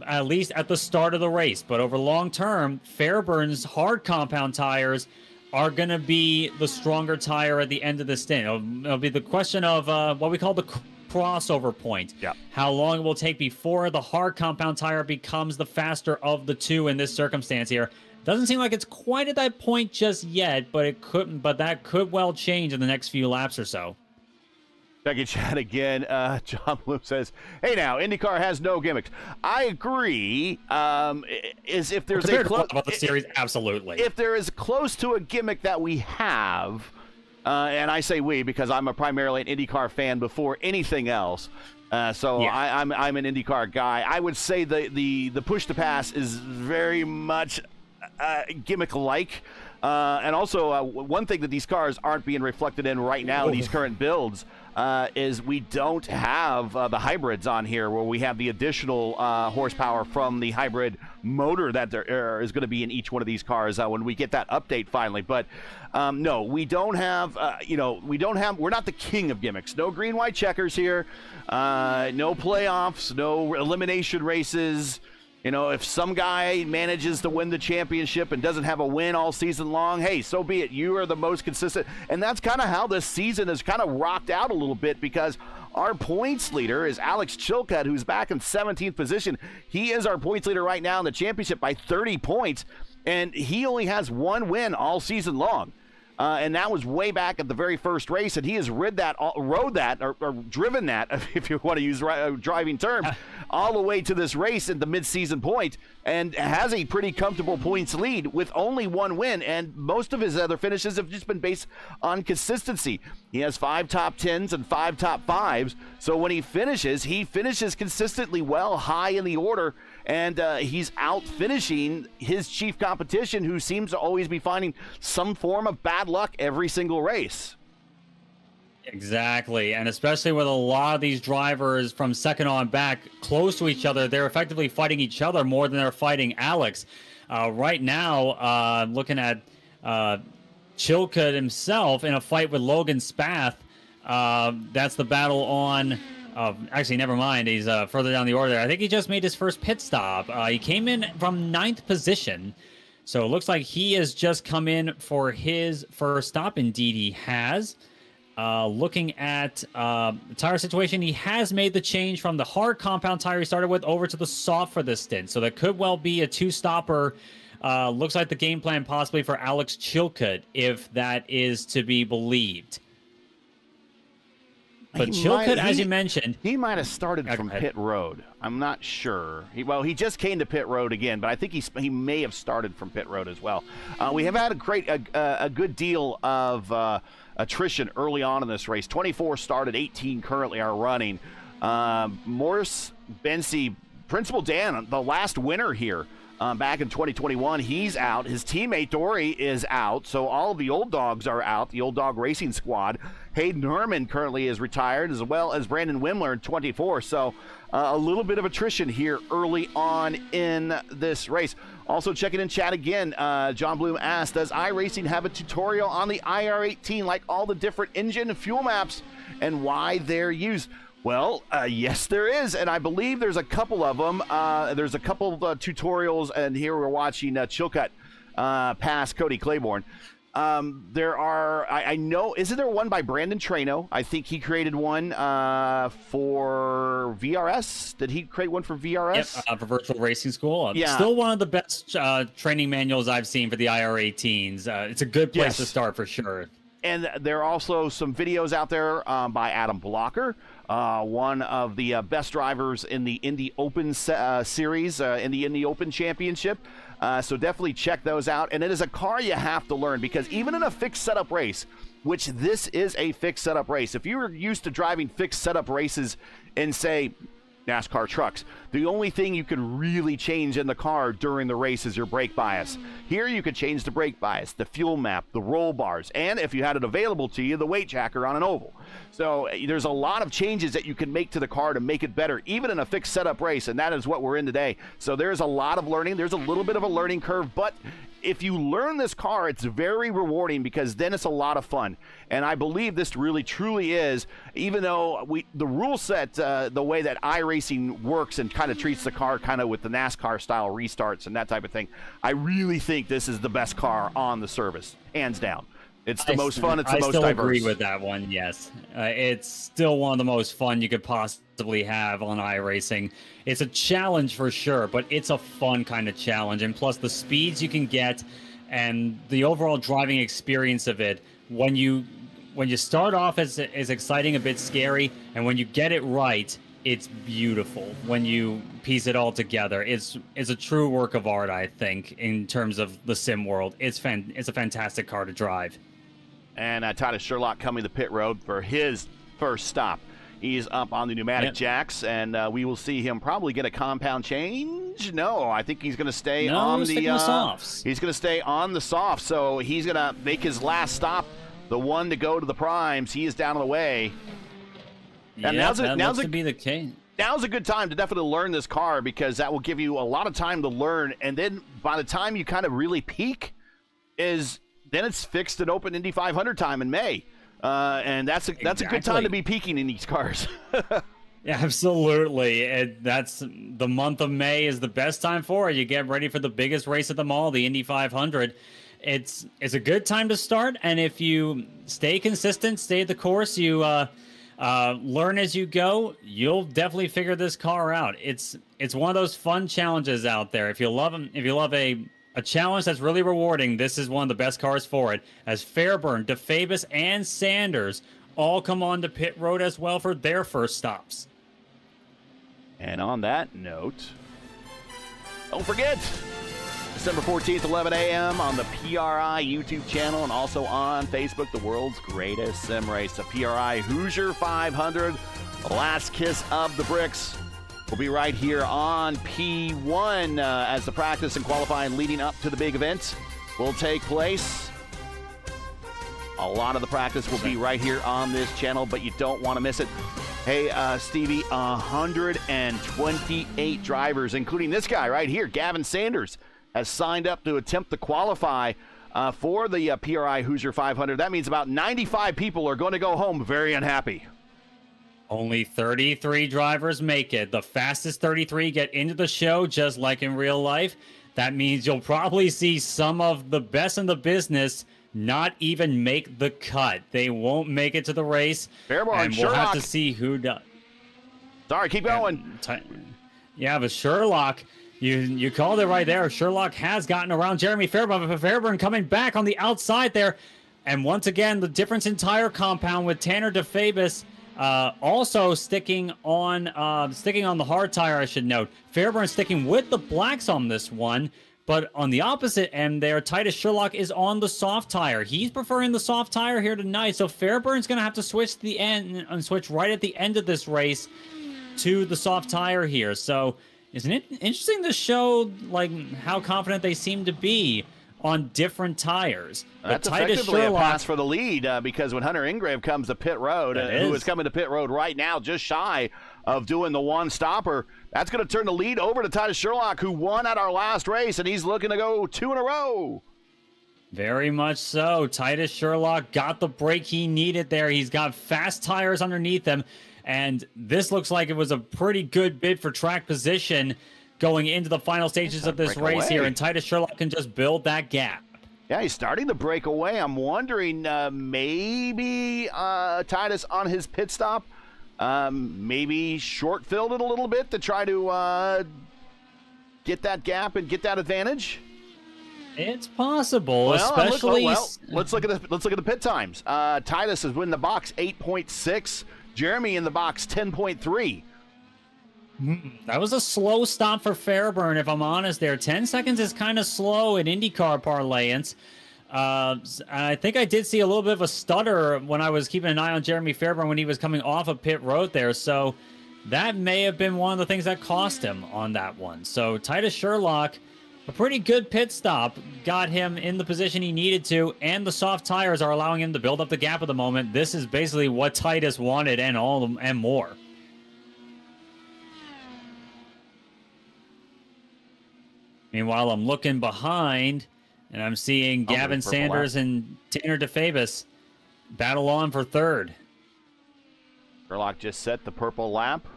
at least at the start of the race. But over long term, Fairbairn's hard compound tires are going to be the stronger tire at the end of the stint. It'll be the question of what we call the crossover point. Yeah. How long it will take before the hard compound tire becomes the faster of the two in this circumstance here. Doesn't seem like it's quite at that point just yet, but that could well change in the next few laps or so. Second chat again. John Bloom says, "Hey, now IndyCar has no gimmicks." I agree. Is if there's about the series, absolutely. If there is close to a gimmick that we have, and I say we because I'm primarily an IndyCar fan before anything else. So yeah. I'm an IndyCar guy. I would say the push to pass is very much gimmick-like. And also, one thing that these cars aren't being reflected in right now in these current builds is we don't have the hybrids on here, where we have the additional horsepower from the hybrid motor that there is going to be in each one of these cars when we get that update finally. But no, we don't have, we're not the king of gimmicks. No green, white checkers here. No playoffs, no elimination races. If some guy manages to win the championship and doesn't have a win all season long, hey, so be it. You are the most consistent. And that's kind of how this season has kind of rocked out a little bit, because our points leader is Alex Chilcutt, who's back in 17th position. He is our points leader right now in the championship by 30 points, and he only has one win all season long. And that was way back at the very first race, and he has rode that, or driven that, if you want to use driving terms, all the way to this race at the mid-season point, and has a pretty comfortable points lead with only one win, and most of his other finishes have just been based on consistency. He has 5 top 10s and 5 top 5s, so when he finishes consistently well, high in the order, and he's out finishing his chief competition, who seems to always be finding some form of bad luck every single race. Exactly, and especially with a lot of these drivers from second on back close to each other, they're effectively fighting each other more than they're fighting Alex. Right now, looking at Chilcutt himself in a fight with Logan Spath. That's the battle on... actually, never mind. He's further down the order there. I think he just made his first pit stop. He came in from 9th position. So it looks like he has just come in for his first stop. Indeed, he has. Looking at the tire situation, he has made the change from the hard compound tire he started with over to the soft for this stint. So that could well be a 2-stopper. Looks like the game plan possibly for Alex Chilcutt, if that is to be believed. But Chilcutt, as you mentioned... He might have started from pit road. I'm not sure. He just came to pit road again, but I think he may have started from pit road as well. We have had a good deal of attrition early on in this race. 24 started, 18 currently are running. Morris, Bensi, Principal Dan, the last winner here back in 2021, he's out. His teammate Dory is out, so all of the old dogs are out, the old dog racing squad. Hayden Herman currently is retired, as well as Brandon Wimler in 24. So a little bit of attrition here early on in this race. Also checking in chat again, John Bloom asked, does iRacing have a tutorial on the IR18 like all the different engine and fuel maps and why they're used? Well, yes, there is, and I believe there's a couple of them. There's a couple of tutorials, and here we're watching Chilcutt pass Cody Claiborne. There are, I know, isn't there one by Brandon Trano? I think he created one for VRS. Did he create one for VRS? Yep, for Virtual Racing School. Yeah. Still one of the best training manuals I've seen for the IR18s. It's a good place to start for sure. And there are also some videos out there by Adam Blocker, one of the best drivers in the Indy Open Series, in the Indy Open Championship. So definitely check those out. And it is a car you have to learn, because even in a fixed setup race, which this is a fixed setup race, if you were used to driving fixed setup races in, say, NASCAR trucks, the only thing you can really change in the car during the race is your brake bias. Here you could change the brake bias, the fuel map, the roll bars, and if you had it available to you, the weight tracker on an oval. So there's a lot of changes that you can make to the car to make it better, even in a fixed setup race, and that is what we're in today. So there's a lot of learning. There's a little bit of a learning curve, but if you learn this car, it's very rewarding, because then it's a lot of fun. And I believe this really, truly is, even though the rule set, the way that iRacing works and kind of treats the car kind of with the NASCAR style restarts and that type of thing, I really think this is the best car on the service, hands down. It's the most fun. It's the most diverse. I still agree with that one, yes. It's still one of the most fun you could possibly have on iRacing. It's a challenge for sure, but it's a fun kind of challenge. And plus the speeds you can get and the overall driving experience of it, when you start off as exciting, a bit scary, and when you get it right, it's beautiful. When you piece it all together, it's a true work of art, I think, in terms of the sim world. It's a fantastic car to drive. And Titus Sherlock coming to pit road for his first stop. He's up on the pneumatic jacks, and we will see him probably get a compound change. No, I think he's going to stay on the softs. He's going to stay on the soft, so he's going to make his last stop, the one to go to the primes. He is down on the way. Yeah, that looks to be the case. now's a good time to definitely learn this car, because that will give you a lot of time to learn. And then by the time you kind of really peak then it's fixed and open Indy 500 time in May. And that's a good time to be peaking in these cars. Yeah, absolutely. That's the month of May is the best time for it. You get ready for the biggest race of them all, the Indy 500. It's a good time to start, and if you stay consistent, stay the course, you learn as you go, you'll definitely figure this car out. It's one of those fun challenges out there. If you love them, if you love a challenge that's really rewarding, this is one of the best cars for it. As Fairburn, DeFabis, and Sanders all come on to pit road as well for their first stops. And on that note, don't forget, December 14th, 11 a.m. on the PRI YouTube channel, and also on Facebook, the world's greatest sim race, the PRI Hoosier 500, the last kiss of the bricks. We'll be right here on P1 as the practice and qualifying leading up to the big event will take place. A lot of the practice will be right here on this channel, but you don't want to miss it. Hey, Stevie, 128 drivers, including this guy right here, Gavin Sanders, has signed up to attempt to qualify for the PRI Hoosier 500. That means about 95 people are going to go home very unhappy. Only 33 drivers make it. The fastest 33 get into the show, just like in real life. That means you'll probably see some of the best in the business not even make the cut. They won't make it to the race. Fairborn, and we'll have to see who does. Sorry, keep going. Yeah, but Sherlock, you called it right there. Sherlock has gotten around Jeremy Fairburn, but Fairburn coming back on the outside there. And once again, the difference in tire compound with Tanner DeFabis also sticking on the hard tire, I should note. Fairburn sticking with the blacks on this one. But on the opposite end there, Titus Sherlock is on the soft tire. He's preferring the soft tire here tonight. So Fairburn's going to have to switch to the end and switch right at the end of this race to the soft tire here. So isn't it interesting to show like how confident they seem to be on different tires? That's effectively a pass for the lead because when Hunter Ingrave comes to pit road, who is coming to pit road right now, just shy of doing the one stopper, that's going to turn the lead over to Titus Sherlock, who won at our last race, and he's looking to go 2 in a row. Very much so. Titus Sherlock got the break he needed there. He's got fast tires underneath him, and this looks like it was a pretty good bid for track position going into the final stages of this race here, and Titus Sherlock can just build that gap. Yeah, he's starting to break away. I'm wondering maybe Titus on his pit stop maybe short-filled it a little bit to try to get that gap and get that advantage. It's possible, well, especially. Let's look at the pit times. Titus is in the box 8.6. Jeremy in the box 10.3. That was a slow stop for Fairburn, if I'm honest there. 10 seconds is kind of slow in IndyCar parlance. I think I did see a little bit of a stutter when I was keeping an eye on Jeremy Fairburn when he was coming off of pit road there. So that may have been one of the things that cost him on that one. So Titus Sherlock, a pretty good pit stop, got him in the position he needed to, and the soft tires are allowing him to build up the gap at the moment. This is basically what Titus wanted and more. Meanwhile, I'm looking behind, and I'm seeing Gavin Sanders and Tanner DeFabis battle on for third. Sherlock just set the purple lap.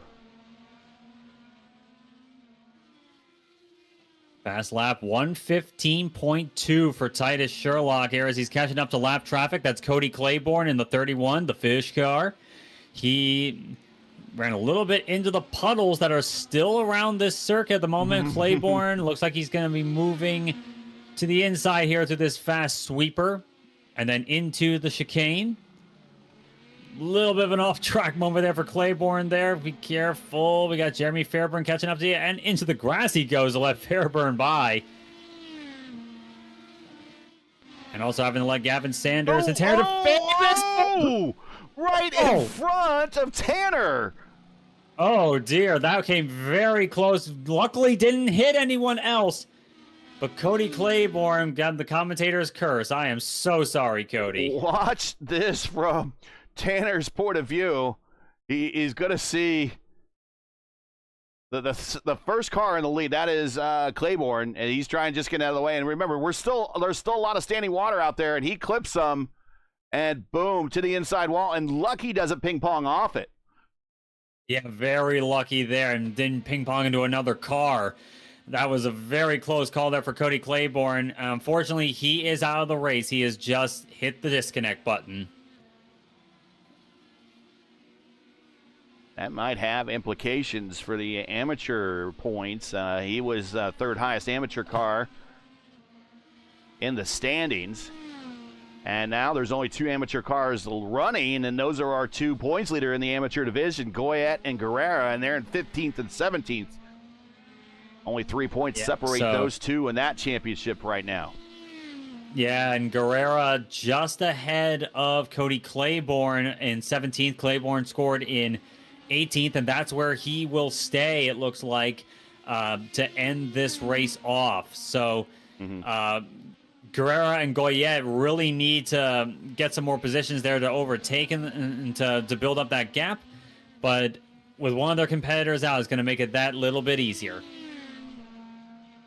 Fast lap 1:15.2 for Titus Sherlock here as he's catching up to lap traffic. That's Cody Claiborne in the 31, the fish car. He ran a little bit into the puddles that are still around this circuit at the moment. Claiborne looks like he's going to be moving to the inside here through this fast sweeper and then into the chicane. Little bit of an off-track moment there for Claiborne there. Be careful. We got Jeremy Fairburn catching up to you, and into the grass he goes to let Fairburn by. And also having to let Gavin Sanders and Tanner DeFabis. Right in front of Tanner. Oh, dear. That came very close. Luckily, didn't hit anyone else. But Cody Claiborne got the commentator's curse. I am so sorry, Cody. Watch this from Tanner's point of view. He is going to see the first car in the lead, that is Claiborne, and he's trying to just get out of the way. And remember, there's still a lot of standing water out there, and he clips some, and boom, to the inside wall, and lucky doesn't ping pong off it. Yeah, very lucky there, and didn't ping pong into another car. That was a very close call there for Cody Claiborne. Unfortunately, he is out of the race. He has just hit the disconnect button. That might have implications for the amateur points. He was third highest amateur car in the standings. And now there's only 2 amateur cars running, and those are our 2 points leader in the amateur division, Goyette and Guerrera, and they're in 15th and 17th. Only 3 points separate those 2 in that championship right now. Yeah, and Guerrera just ahead of Cody Claiborne in 17th. Claiborne scored in 18th, and that's where he will stay, it looks like, to end this race off. So Guerrera and Goyette really need to get some more positions there to overtake and to build up that gap. But with one of their competitors out, it's going to make it that little bit easier.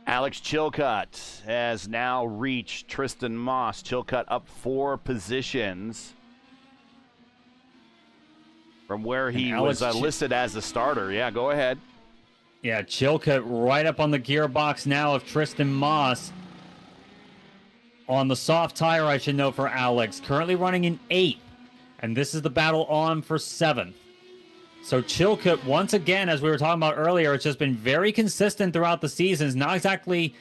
Alex Chilcutt has now reached Tristan Moss. Chilcutt up 4 positions from where he was listed as a starter. Yeah, go ahead. Yeah, Chilcutt right up on the gearbox now of Tristan Moss. On the soft tire, I should note, for Alex. Currently running in 8th. And this is the battle on for 7th. So Chilcutt, once again, as we were talking about earlier, it's just been very consistent throughout the seasons. Not exactly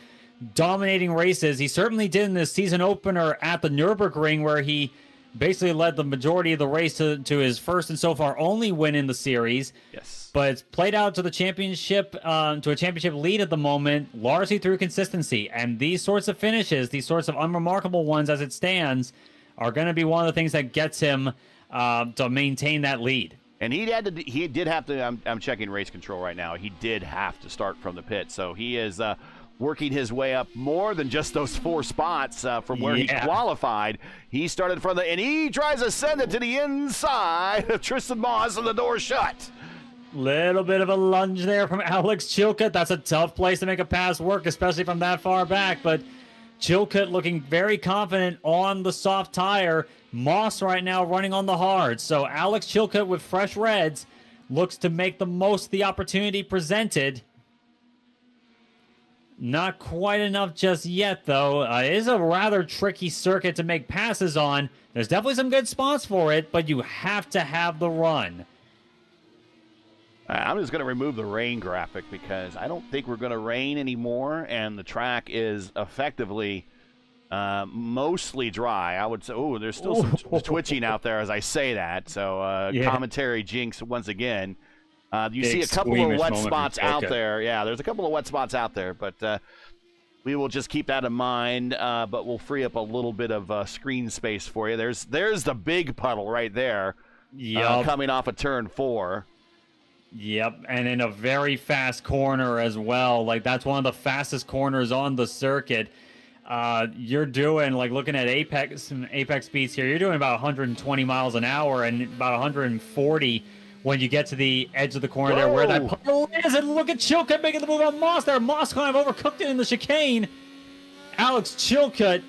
dominating races. He certainly did in the season opener at the Nürburgring, where he basically led the majority of the race to his first and so far only win in the series. Yes. But it's played out to the championship, to a championship lead at the moment, largely through consistency. And these sorts of finishes, these sorts of unremarkable ones as it stands, are going to be one of the things that gets him to maintain that lead. And he did have to, I'm checking race control right now, he did have to start from the pit. So he is working his way up more than just those 4 spots from where he qualified. He started from and he tries to send it to the inside of Tristan Moss, and the door shut. Little bit of a lunge there from Alex Chilcutt. That's a tough place to make a pass work, especially from that far back. But Chilcutt looking very confident on the soft tire. Moss right now running on the hard. So Alex Chilcutt with fresh reds looks to make the most of the opportunity presented. Not quite enough just yet, though. It is a rather tricky circuit to make passes on. There's definitely some good spots for it, but you have to have the run. I'm just going to remove the rain graphic because I don't think we're going to rain anymore, and the track is effectively mostly dry. I would say, there's still some twitching out there as I say that, so commentary jinx once again. You see a couple of wet spots out there. Yeah, there's a couple of wet spots out there, but we will just keep that in mind, but we'll free up a little bit of screen space for you. There's the big puddle right there coming off of turn 4. Yep, and in a very fast corner as well. Like, that's one of the fastest corners on the circuit. You're doing, like, looking at apex speeds here, you're doing about 120 miles an hour and about 140 when you get to the edge of the corner there where that puddle is. And look at Chilcutt making the move on Moss there. Moss kind of overcooked it in the chicane. Alex Chilcutt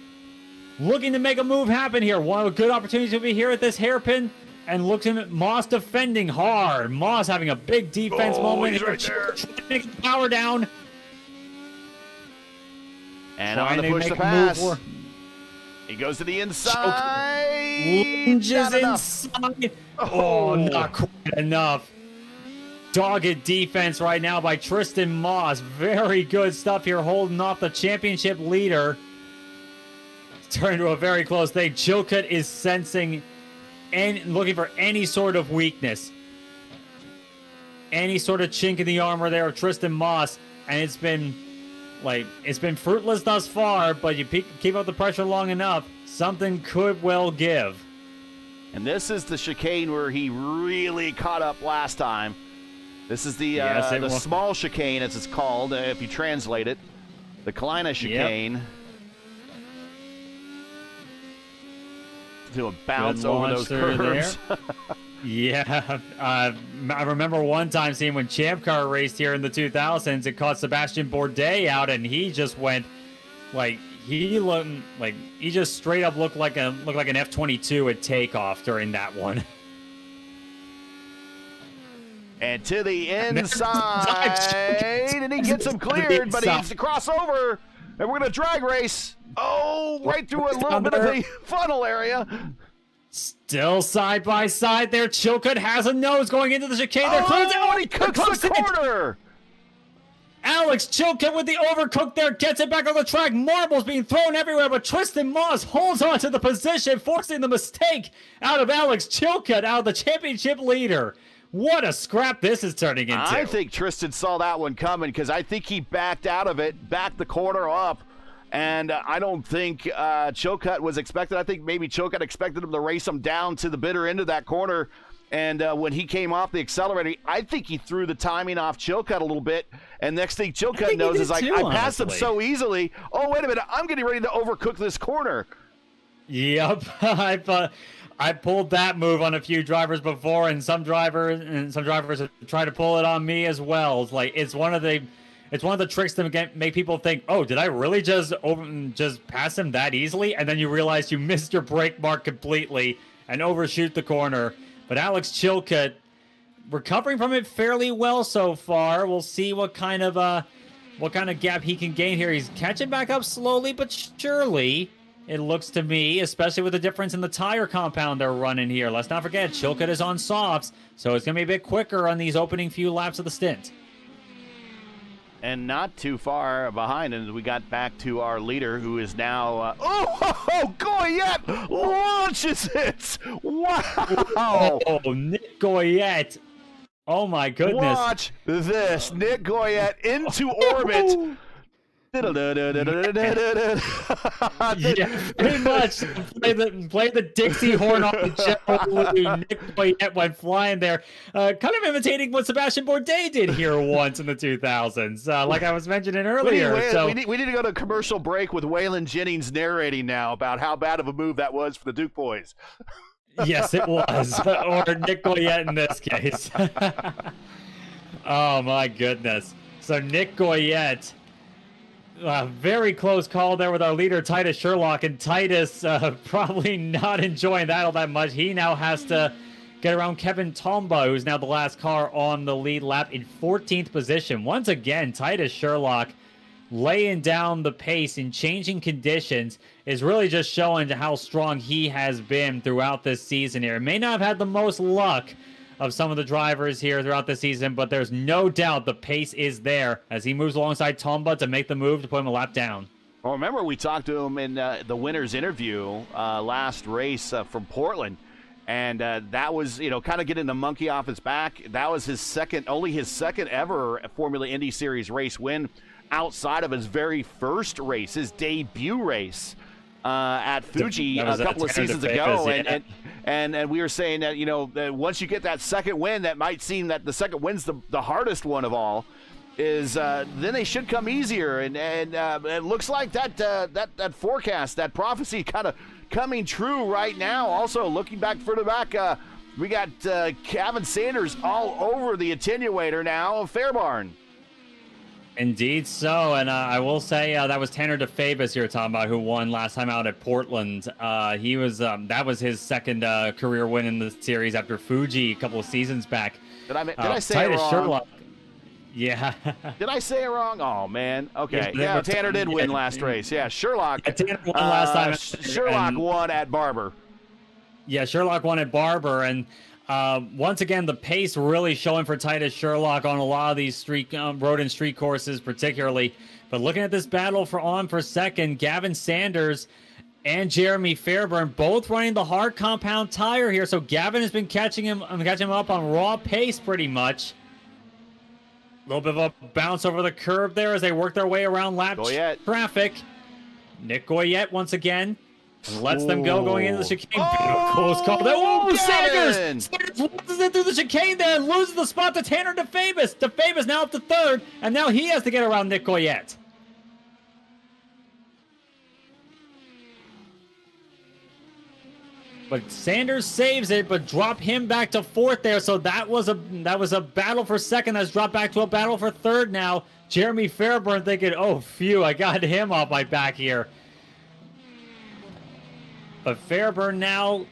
looking to make a move happen here. One of the good opportunities will be here at this hairpin. And looking at Moss defending hard. Moss having a big defense moment. He's right there. Trying to make the power down. And on the push to pass. He goes to the inside. Lunges inside. Oh, not quite enough. Dogged defense right now by Tristan Moss. Very good stuff here, holding off the championship leader. It's turned to a very close thing. Chilcutt is sensing and looking for any sort of weakness, any sort of chink in the armor there of Tristan Moss, and it's been fruitless thus far. But you keep up the pressure long enough, something could well give. And this is the chicane where he really caught up last time. This is the small chicane, as it's called, if you translate it, the Kalina chicane. Yep. Do a bounce over those curves. Yeah, I remember one time seeing when Champ Car raced here in the 2000s, it caught Sebastian Bourdais out, and he just went like he just straight up looked like an F-22 at takeoff during that one. And to the inside, and he gets him cleared, but he needs to cross over, and we're gonna drag race. Oh, right through a little bit of the funnel area. Still side by side there. Chilcutt has a nose going into the chicane. Oh, he cooks the corner. Alex Chilcutt with the overcook there gets it back on the track. Marbles being thrown everywhere, but Tristan Moss holds on to the position, forcing the mistake out of Alex Chilcutt, out of the championship leader. What a scrap this is turning into. I think Tristan saw that one coming because I think he backed out of it, backed the corner up. And I don't think Chilcutt was expected. I think maybe Chilcutt expected him to race him down to the bitter end of that corner. And when he came off the accelerator, I think he threw the timing off Chilcutt a little bit. And next thing Chilcutt knows is like, I passed him so easily. Oh, wait a minute. I'm getting ready to overcook this corner. Yep. I pulled that move on a few drivers before, and some drivers have tried to pull it on me as well. It's like it's one of the tricks to make people think, oh, did I really just pass him that easily? And then you realize you missed your brake mark completely and overshoot the corner. But Alex Chilcutt recovering from it fairly well so far. We'll see what kind of gap he can gain here. He's catching back up slowly but surely, it looks to me, especially with the difference in the tire compound they're running here. Let's not forget, Chilcutt is on softs, so it's going to be a bit quicker on these opening few laps of the stint. And not too far behind, and we got back to our leader, who is now, Goyette launches it! Wow! Oh, Nick Goyette. Oh, my goodness. Watch this. Nick Goyette into orbit. Yeah, pretty much. Play the Dixie horn on the jet. Nick Goyette went flying there. Kind of imitating what Sebastian Bourdais did here once in the 2000s, like I was mentioning earlier. We need to go to a commercial break with Waylon Jennings narrating now about how bad of a move that was for the Duke boys. Yes, it was. Or Nick Goyette in this case. Oh, my goodness. So Nick Goyette... very close call there with our leader, Titus Sherlock, and Titus probably not enjoying that all that much. He now has to get around Kevin Tomba, who's now the last car on the lead lap in 14th position. Once again, Titus Sherlock laying down the pace in changing conditions is really just showing how strong he has been throughout this season here. May not have had the most luck of some of the drivers here throughout the season, but there's no doubt the pace is there as he moves alongside Tomba to make the move to put him a lap down. Well, remember we talked to him in the winner's interview last race from Portland, and that was, kind of getting the monkey off his back. That was only his second ever Formula Indy Series race win outside of his very first race, his debut race at Fuji a couple of seasons ago. And we were saying that, that once you get that second win, that might seem that the second win's the hardest one of all, is then they should come easier. And it looks like that forecast, that prophecy kind of coming true right now. Also, looking further back, we got Gavin Sanders all over the attenuator now of Fairbarn. Indeed so, and I will say that was Tanner DeFabis you're talking about, who won last time out at Portland. He was that was his second career win in the series after Fuji a couple of seasons back. Did I say it wrong? Sherlock. Yeah. Did I say it wrong? Oh man. Okay. Yeah, Tanner did win last race. Yeah, Sherlock. Tanner won last time. Sherlock won at Barber. Yeah, Sherlock won at Barber, and once again, the pace really showing for Titus Sherlock on a lot of these road and street courses particularly. But looking at this battle for second, Gavin Sanders and Jeremy Fairburn both running the hard compound tire here. So Gavin has been catching him up on raw pace pretty much. A little bit of a bounce over the curb there as they work their way around lap traffic. Nick Goyette once again lets them go going into the chicane. Close call there. Oh, Sanders loses it through the chicane there and loses the spot to Tanner DeFabis. DeFabis now up to third, and now he has to get around Nick Goyette. But Sanders saves it, but drop him back to fourth there. So that was a battle for second. That's dropped back to a battle for third now. Jeremy Fairburn thinking, oh, phew, I got him off my back here. But Fairburn now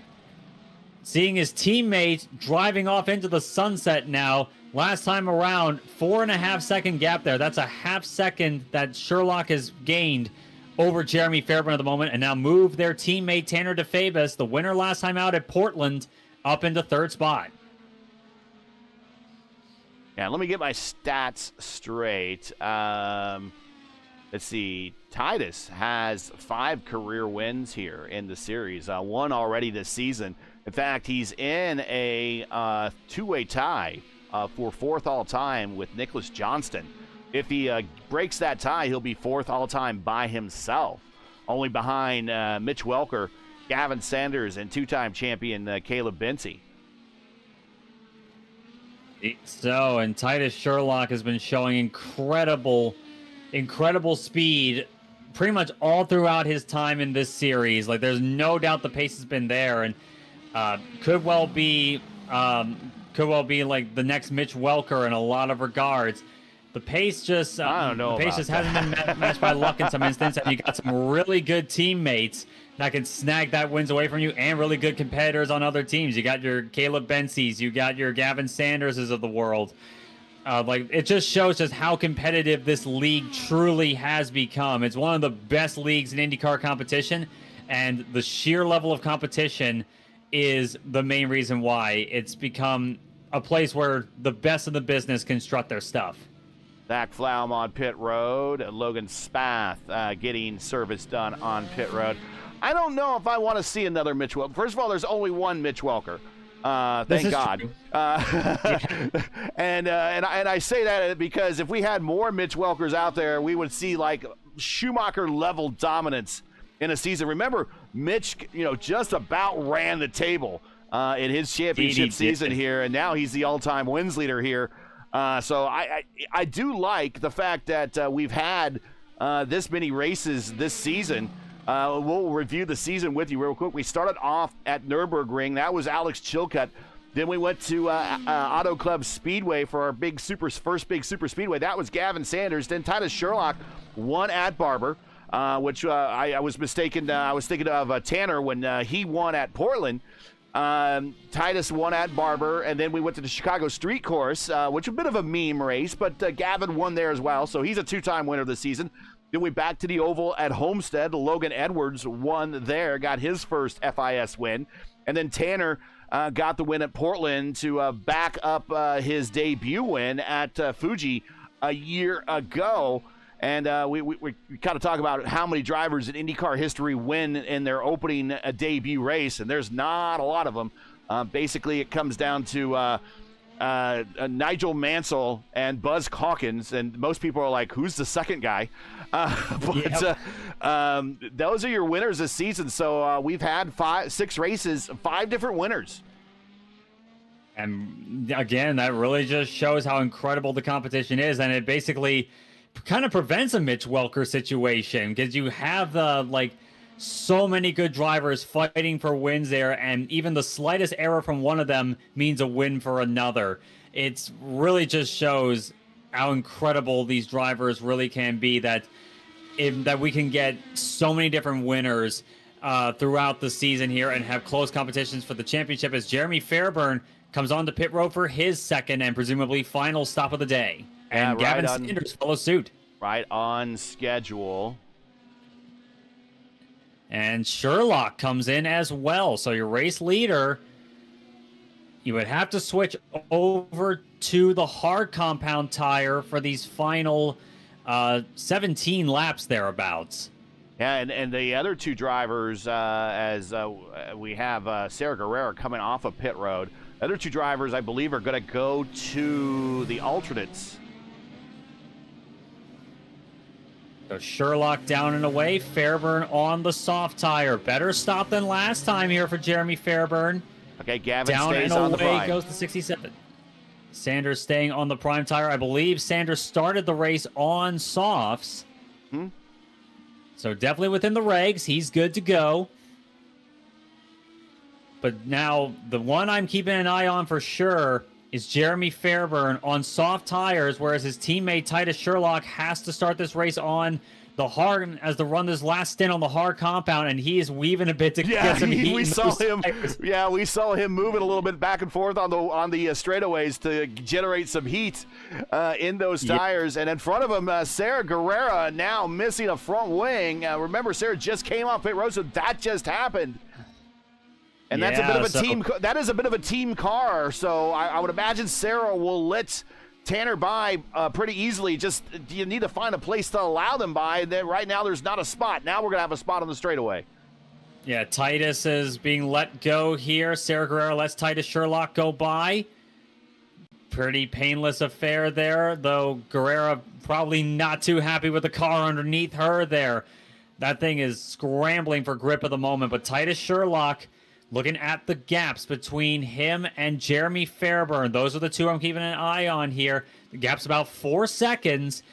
seeing his teammate driving off into the sunset now. Last time around, 4.5 second gap there. That's a half second that Sherlock has gained over Jeremy Fairburn at the moment, and now move their teammate Tanner DeFabis, the winner last time out at Portland, up into third spot. Yeah, let me get my stats straight. Let's see. Titus has 5 career wins here in the series, one already this season. In fact, he's in a two-way tie for 4th all-time with Nicholas Johnston. If he breaks that tie, he'll be 4th all-time by himself, only behind Mitch Welker, Gavin Sanders, and 2-time champion Caleb Bency. So, and Titus Sherlock has been showing incredible speed pretty much all throughout his time in this series. Like, there's no doubt the pace has been there, and could well be like the next Mitch Welker in a lot of regards. The pace just I don't know. The pace just hasn't been matched by luck in some instances, and you got some really good teammates that can snag that wins away from you, and really good competitors on other teams. You got your Caleb Bency's, you got your Gavin Sanderses of the world. Like, it just shows just how competitive this league truly has become. It's one of the best leagues in IndyCar competition, and the sheer level of competition is the main reason why it's become a place where the best of the business can strut their stuff. Zach Flaum on pit road. Logan Spath getting service done on pit road. I don't know if I want to see another Mitch Welker. First of all, there's only one Mitch Welker. Thank God. And I say that because if we had more Mitch Welkers out there, we would see like Schumacher level dominance in a season. Remember, Mitch, just about ran the table in his championship season here, and now he's the all-time wins leader here. So I do like the fact that we've had this many races this season. We'll review the season with you real quick. We started off at Nürburgring. That was Alex Chilcutt. Then we went to Auto Club Speedway for our first big super speedway. That was Gavin Sanders. Then Titus Sherlock won at Barber, which I was mistaken. I was thinking of Tanner when he won at Portland. Titus won at Barber, and then we went to the Chicago Street Course, which was a bit of a meme race, but Gavin won there as well, so he's a 2-time winner this season. Then we back to the Oval at Homestead. Logan Edwards won there, got his first FIS win, and then Tanner got the win at Portland to back up his debut win at Fuji a year ago. And we kind of talk about how many drivers in IndyCar history win in their opening debut race, and there's not a lot of them. Basically, it comes down to Nigel Mansell and Buzz Hawkins, and most people are like, who's the second guy? Those are your winners this season. So we've had 6 races, 5 different winners. And again, that really just shows how incredible the competition is, and it basically kind of prevents a Mitch Welker situation, because you have so many good drivers fighting for wins there, and even the slightest error from one of them means a win for another. It's really just shows how incredible these drivers really can be, that we can get so many different winners throughout the season here and have close competitions for the championship, as Jeremy Fairburn comes on the pit road for his second and presumably final stop of the day. And Gavin Sanders follows suit. Right on schedule. And Sherlock comes in as well. So your race leader, you would have to switch over to the hard compound tire for these final 17 laps thereabouts. Yeah, and the other 2 drivers, as we have Sarah Guerrero coming off of pit road. The other 2 drivers, I believe, are going to go to the alternates. So Sherlock down and away. Fairburn on the soft tire. Better stop than last time here for Jeremy Fairburn. Okay, Gavin down stays and on the away prime. Goes to 67. Sanders staying on the prime tire. I believe Sanders started the race on softs. So definitely within the regs. He's good to go. But now the one I'm keeping an eye on for sure is Jeremy Fairburn on soft tires, whereas his teammate Titus Sherlock has to start this race on the hard as to run this last stint on the hard compound, and he is weaving a bit to get some heat. We saw him. Yeah, we saw him moving a little bit back and forth on the straightaways to generate some heat in those tires. And in front of him, Sarah Guerrera now missing a front wing. Remember, Sarah just came off pit road, so that just happened. And that's a bit of a team. That is a bit of a team car. So I would imagine Sarah will let Tanner by pretty easily. Just you need to find a place to allow them by. Right now, there's not a spot. Now we're gonna have a spot on the straightaway. Yeah, Titus is being let go here. Sarah Guerrero lets Titus Sherlock go by. Pretty painless affair there, though Guerrero probably not too happy with the car underneath her there. That thing is scrambling for grip at the moment, but Titus Sherlock looking at the gaps between him and Jeremy Fairburn. Those are the two I'm keeping an eye on here. The gap's about 4 seconds,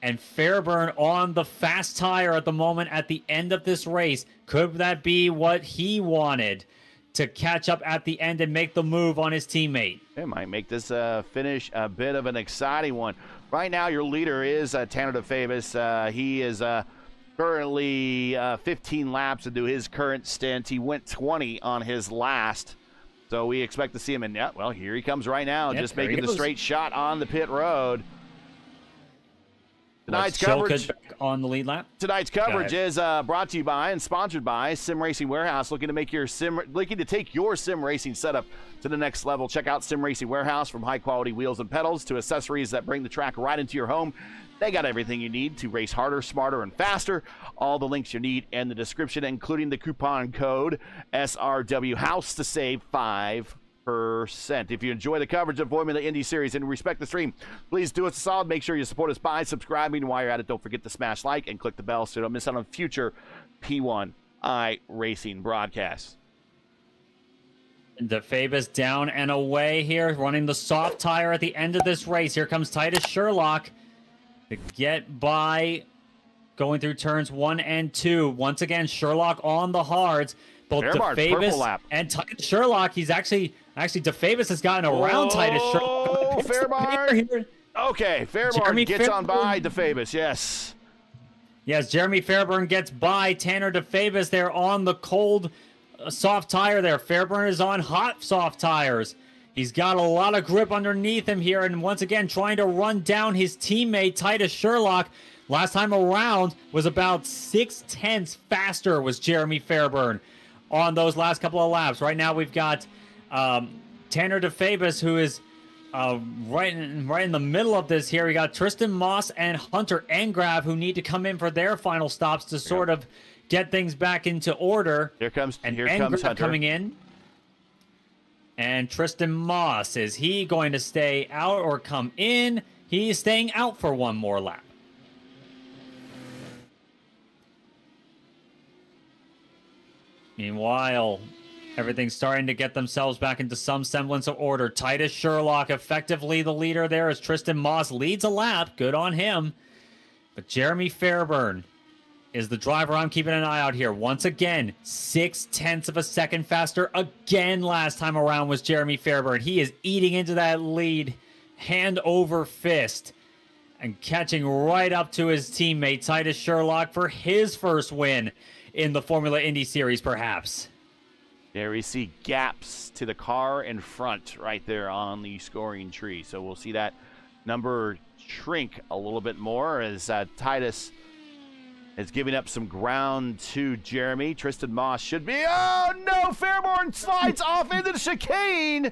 and Fairburn on the fast tire at the moment at the end of this race. Could that be what he wanted to catch up at the end and make the move on his teammate? It might make this finish a bit of an exciting one. Right now, your leader is Tanner DeFavis. He is currently 15 laps into his current stint. He went 20 on his last. So we expect to see him in, well, here he comes right now, just making the straight shot on the pit road. Tonight's coverage on the lead lap. Tonight's coverage is brought to you by and sponsored by Sim Racing Warehouse, looking to take your sim racing setup to the next level. Check out Sim Racing Warehouse. From high quality wheels and pedals to accessories that bring the track right into your home, they got everything you need to race harder, smarter, and faster. All the links you need in the description, including the coupon code SRW House to save 5%. If you enjoy the coverage of Formula Indy Series and respect the stream, please do us a solid. Make sure you support us by subscribing. While you're at it, don't forget to smash like and click the bell so you don't miss out on future P1 iRacing broadcasts. DeFavis down and away here, running the soft tire at the end of this race. Here comes Titus Sherlock to get by, going through turns 1 and 2. Once again, Sherlock on the hards. Both DeFavis and Titus Sherlock. He's actually DeFavis has gotten around Titus Sherlock. Fairbairn. Okay, Fairbairn gets on by DeFavis. Yes, Jeremy Fairbairn gets by Tanner DeFavis there on the cold soft tire there. Fairbairn is on hot soft tires. He's got a lot of grip underneath him here, and once again trying to run down his teammate Titus Sherlock. Last time around was about 0.6 faster was Jeremy Fairbairn on those last couple of laps. Right now we've got Tanner DeFavis, who is right in the middle of this here. We got Tristan Moss and Hunter Engrav, who need to come in for their final stops to sort of get things back into order. Here comes Hunter coming in. And Tristan Moss, is he going to stay out or come in? He's staying out for one more lap. Meanwhile, everything's starting to get themselves back into some semblance of order. Titus Sherlock, effectively the leader there, as Tristan Moss leads a lap. Good on him. But Jeremy Fairbairn is the driver I'm keeping an eye out here. Once again, 0.6 of a second faster again last time around was Jeremy Fairbairn. He is eating into that lead hand over fist and catching right up to his teammate Titus Sherlock for his first win in the Formula Indy Series, perhaps. There we see gaps to the car in front right there on the scoring tree. So we'll see that number shrink a little bit more as Titus is giving up some ground to Jeremy. Tristan Moss should be... Oh, no! Fairbairn slides off into the chicane!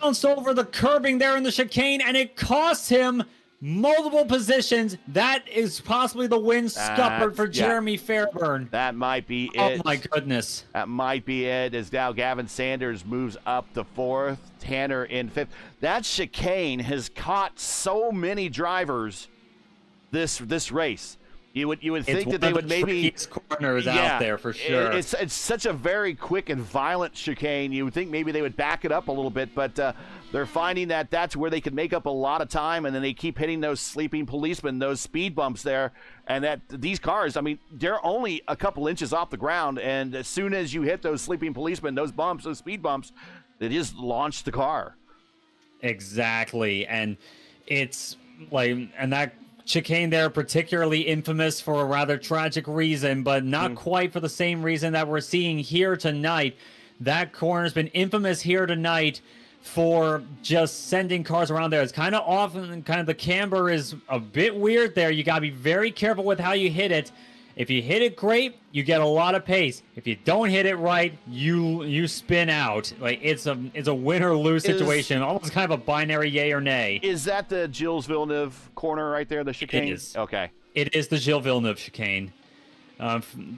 Bounced over the curbing there in the chicane, and it costs him multiple positions. That is possibly the win scuppered for Jeremy Fairbairn. That might be it. Oh, my goodness. That might be it, as now Gavin Sanders moves up to 4th, Tanner in 5th. That chicane has caught so many drivers this race. You would It's think one that they of would the maybe trickiest corners out there for sure. It's such a very quick and violent chicane. You would think maybe they would back it up a little bit, but they're finding that that's where they can make up a lot of time, and then they keep hitting those sleeping policemen, those speed bumps there, and that these cars, I mean, they're only a couple inches off the ground, and as soon as you hit those sleeping policemen, those bumps, those speed bumps, they just launch the car. Exactly, and it's like, and that chicane there particularly infamous for a rather tragic reason, but not quite for the same reason that we're seeing here tonight. That corner's been infamous here tonight for just sending cars around there. It's kind of often, kind of the camber is a bit weird there. You got to be very careful with how you hit it. If you hit it great, you get a lot of pace. If you don't hit it right, you spin out. Like it's a win or lose situation, almost kind of a binary yay or nay. Is that the Gilles Villeneuve corner right there, the chicane? It is. Okay. It is the Gilles Villeneuve chicane.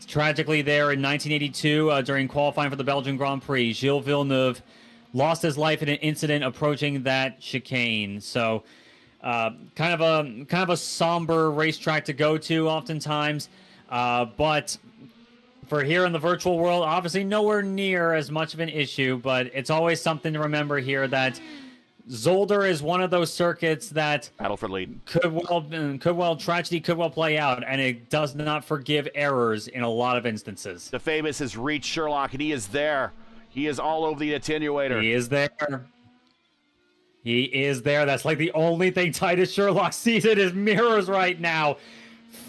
Tragically, there in 1982, during qualifying for the Belgian Grand Prix, Gilles Villeneuve lost his life in an incident approaching that chicane. So, kind of a somber racetrack to go to, oftentimes. But for here in the virtual world, obviously nowhere near as much of an issue. But it's always something to remember here that Zolder is one of those circuits that battle for lead tragedy could well play out, and it does not forgive errors in a lot of instances. The famous has reached Sherlock, and he is there. He is all over the attenuator. He is there. He is there. That's like the only thing Titus Sherlock sees in his mirrors right now.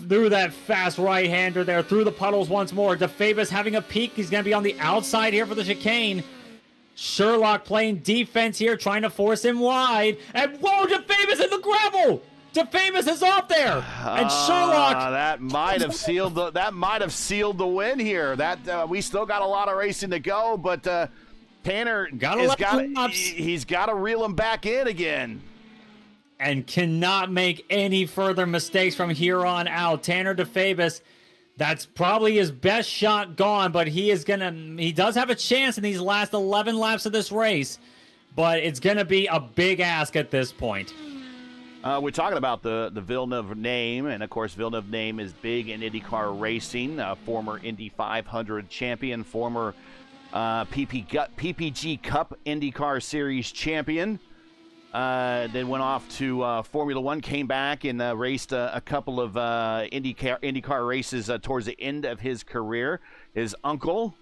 Through that fast right-hander there, through the puddles once more. DeFavis having a peek. He's going to be on the outside here for the chicane. Sherlock playing defense here, trying to force him wide. And whoa, DeFavis in the gravel! DeFavis is off there, and Sherlock. That might have sealed the win here. That we still got a lot of racing to go, but Tanner he's got to reel him back in again. And cannot make any further mistakes from here on out. Tanner DeFavis, that's probably his best shot gone, but he does have a chance in these last 11 laps of this race, but it's gonna be a big ask at this point. We're talking about the Villeneuve name, and of course Villeneuve name is big in IndyCar racing. Former Indy 500 champion, former PPG Cup IndyCar Series champion. Then went off to Formula One, came back and raced a couple of IndyCar races towards the end of his career. His uncle,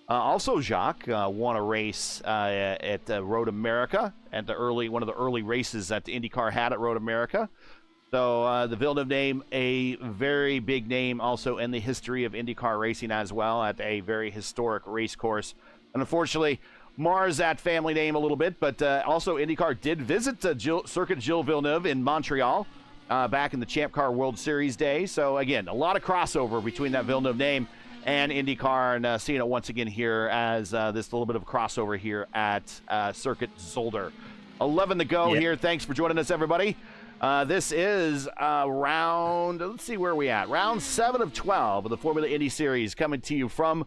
also Jacques, won a race at Road America at one of the early races that the IndyCar had at Road America. So the Villeneuve name, a very big name also in the history of IndyCar racing as well, at a very historic race course. And unfortunately, mars that family name a little bit, but also IndyCar did visit Circuit Gilles Villeneuve in Montreal back in the Champ Car World Series days. So again, a lot of crossover between that Villeneuve name and IndyCar, and seeing it once again here as this little bit of crossover here at Circuit Zolder. 11 to go here. Thanks for joining us, everybody. This is round, let's see where we at. Round 7 of 12 of the Formula Indy Series, coming to you from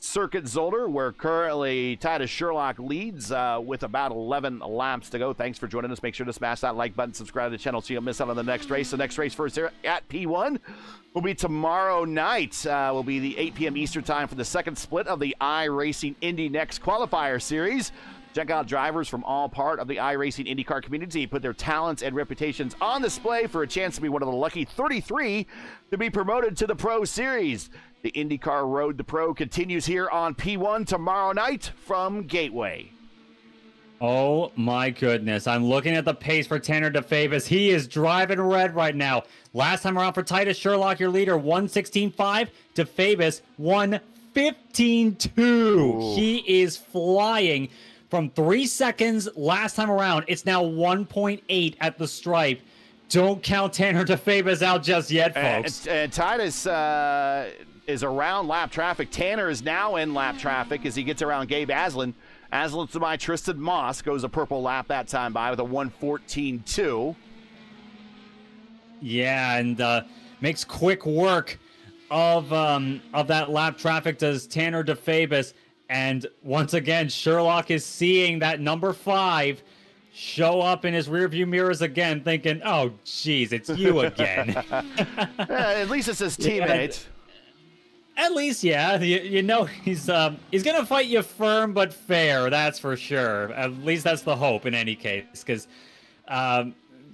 Circuit Zolder, where currently Titus Sherlock leads with about 11 laps to go. Thanks for joining us. Make sure to smash that like button, subscribe to the channel so you don't miss out on the next race. The next race first here at P1 will be tomorrow night. Will be the 8 p.m. Eastern time for the second split of the iRacing Indy Next Qualifier Series. Check out drivers from all part of the iRacing IndyCar community put their talents and reputations on display for a chance to be one of the lucky 33 to be promoted to the Pro Series. The IndyCar Road to Pro continues here on P1 tomorrow night from Gateway. Oh my goodness. I'm looking at the pace for Tanner DeFavis. He is driving red right now. Last time around for Titus Sherlock, your leader, 1:16.5. DeFavis, 1:15.2. He is flying from 3 seconds last time around. It's now 1.8 at the stripe. Don't count Tanner DeFavis out just yet, folks. And Titus is around lap traffic. Tanner is now in lap traffic as he gets around Gabe Aslan. Aslan's to my Tristan Moss goes a purple lap that time by with a 1:14.2. Yeah, and makes quick work of that lap traffic, does Tanner DeFavis. And once again, Sherlock is seeing that number 5 show up in his rearview mirrors again, thinking, "Oh, geez, it's you again." At least it's his teammate. At least, yeah, you know he's gonna fight you firm but fair. That's for sure. At least that's the hope in any case, because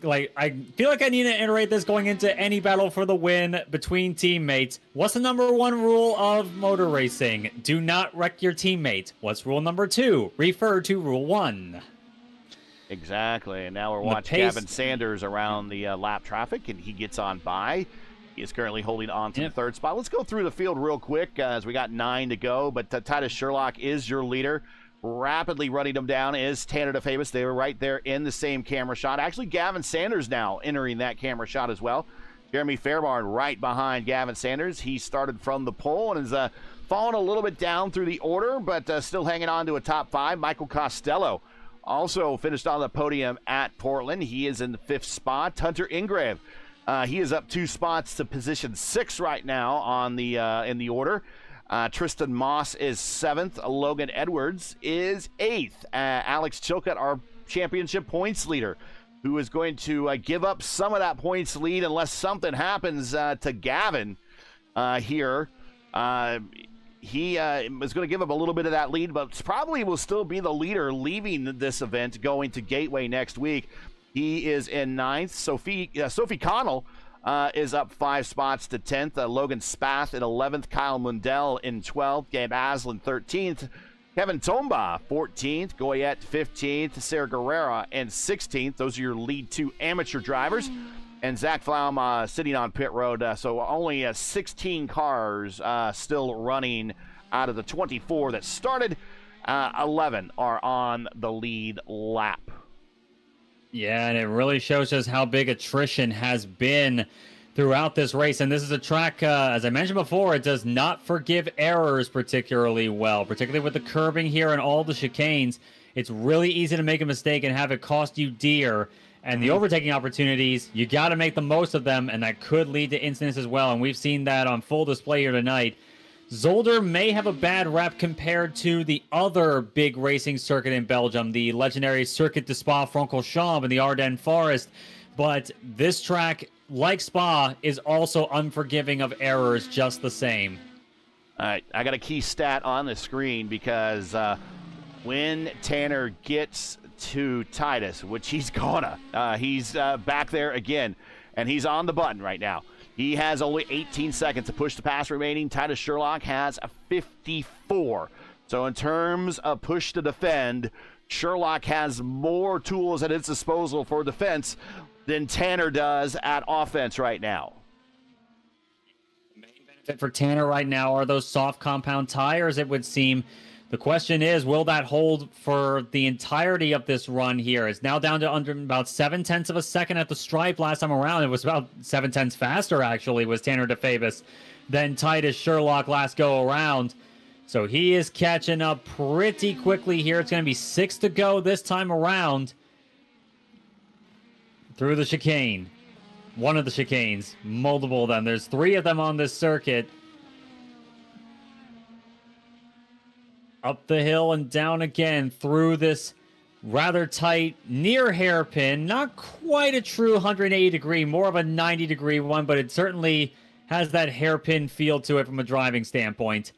like I feel like I need to iterate this going into any battle for the win between teammates. What's the number 1 rule of motor racing? Do not wreck your teammate. What's rule number 2? Refer to rule 1. Exactly. And now we're watching Gavin Sanders around the lap traffic, and he gets on by. He is currently holding on to the 3rd spot. Let's go through the field real quick as we got 9 to go. But Titus Sherlock is your leader. Rapidly running them down is Tanner DeFavis. They were right there in the same camera shot. Actually, Gavin Sanders now entering that camera shot as well. Jeremy Fairbairn right behind Gavin Sanders. He started from the pole and is falling a little bit down through the order, but still hanging on to a top 5. Michael Costello also finished on the podium at Portland. He is in the 5th spot. Hunter Ingrave, he is up 2 spots to position 6 right now on the in the order. Tristan Moss is 7th. Logan Edwards is 8th. Alex Chilcutt, our championship points leader, who is going to give up some of that points lead unless something happens to Gavin here. He is going to give up a little bit of that lead, but probably will still be the leader leaving this event going to Gateway next week. He is in 9th. Sophie Connell is up 5 spots to 10th. Logan Spath in 11th. Kyle Mundell in 12th. Gabe Aslan 13th. Kevin Tomba 14th. Goyette 15th. Sarah Guerrera in 16th. Those are your lead 2 amateur drivers. And Zach Flaum sitting on pit road. So only 16 cars still running out of the 24 that started. 11 are on the lead lap. Yeah, and it really shows us how big attrition has been throughout this race. And this is a track, as I mentioned before, it does not forgive errors particularly well, particularly with the curbing here and all the chicanes. It's really easy to make a mistake and have it cost you dear. And the overtaking opportunities, you got to make the most of them, and that could lead to incidents as well. And we've seen that on full display here tonight. Zolder may have a bad rep compared to the other big racing circuit in Belgium, the legendary Circuit de Spa-Francorchamps in the Ardennes Forest. But this track, like Spa, is also unforgiving of errors just the same. All right, I got a key stat on the screen because when Tanner gets to Titus, which he's gonna, he's back there again, and he's on the button right now. He has only 18 seconds to push the pass remaining. Titus Sherlock has a 54. So in terms of push to defend, Sherlock has more tools at his disposal for defense than Tanner does at offense right now. The main benefit for Tanner right now are those soft compound tires, it would seem. The question is, will that hold for the entirety of this run here? It's now down to under about 0.7 of a second at the stripe last time around. It was about 0.7 faster, actually, was Tanner DeFavis than Titus Sherlock last go around. So he is catching up pretty quickly here. It's going to be 6 to go this time around through the chicane. One of the chicanes, multiple of them. There's 3 of them on this circuit. Up the hill and down again through this rather tight, near hairpin. Not quite a true 180 degree, more of a 90 degree one, but it certainly has that hairpin feel to it from a driving standpoint.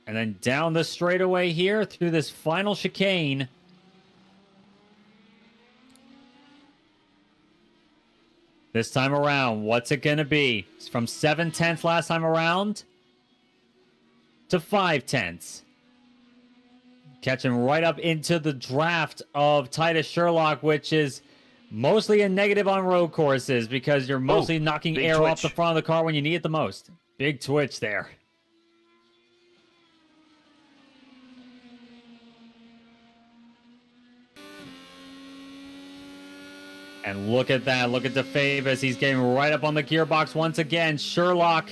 And then down the straightaway here through this final chicane. This time around, what's it going to be? It's from 0.7 last time around to 0.5. Catching right up into the draft of Titus Sherlock, which is mostly a negative on road courses because you're mostly knocking air off the front of the car when you need it the most. Big twitch there. And look at that. Look at DeFavis. He's getting right up on the gearbox once again. Sherlock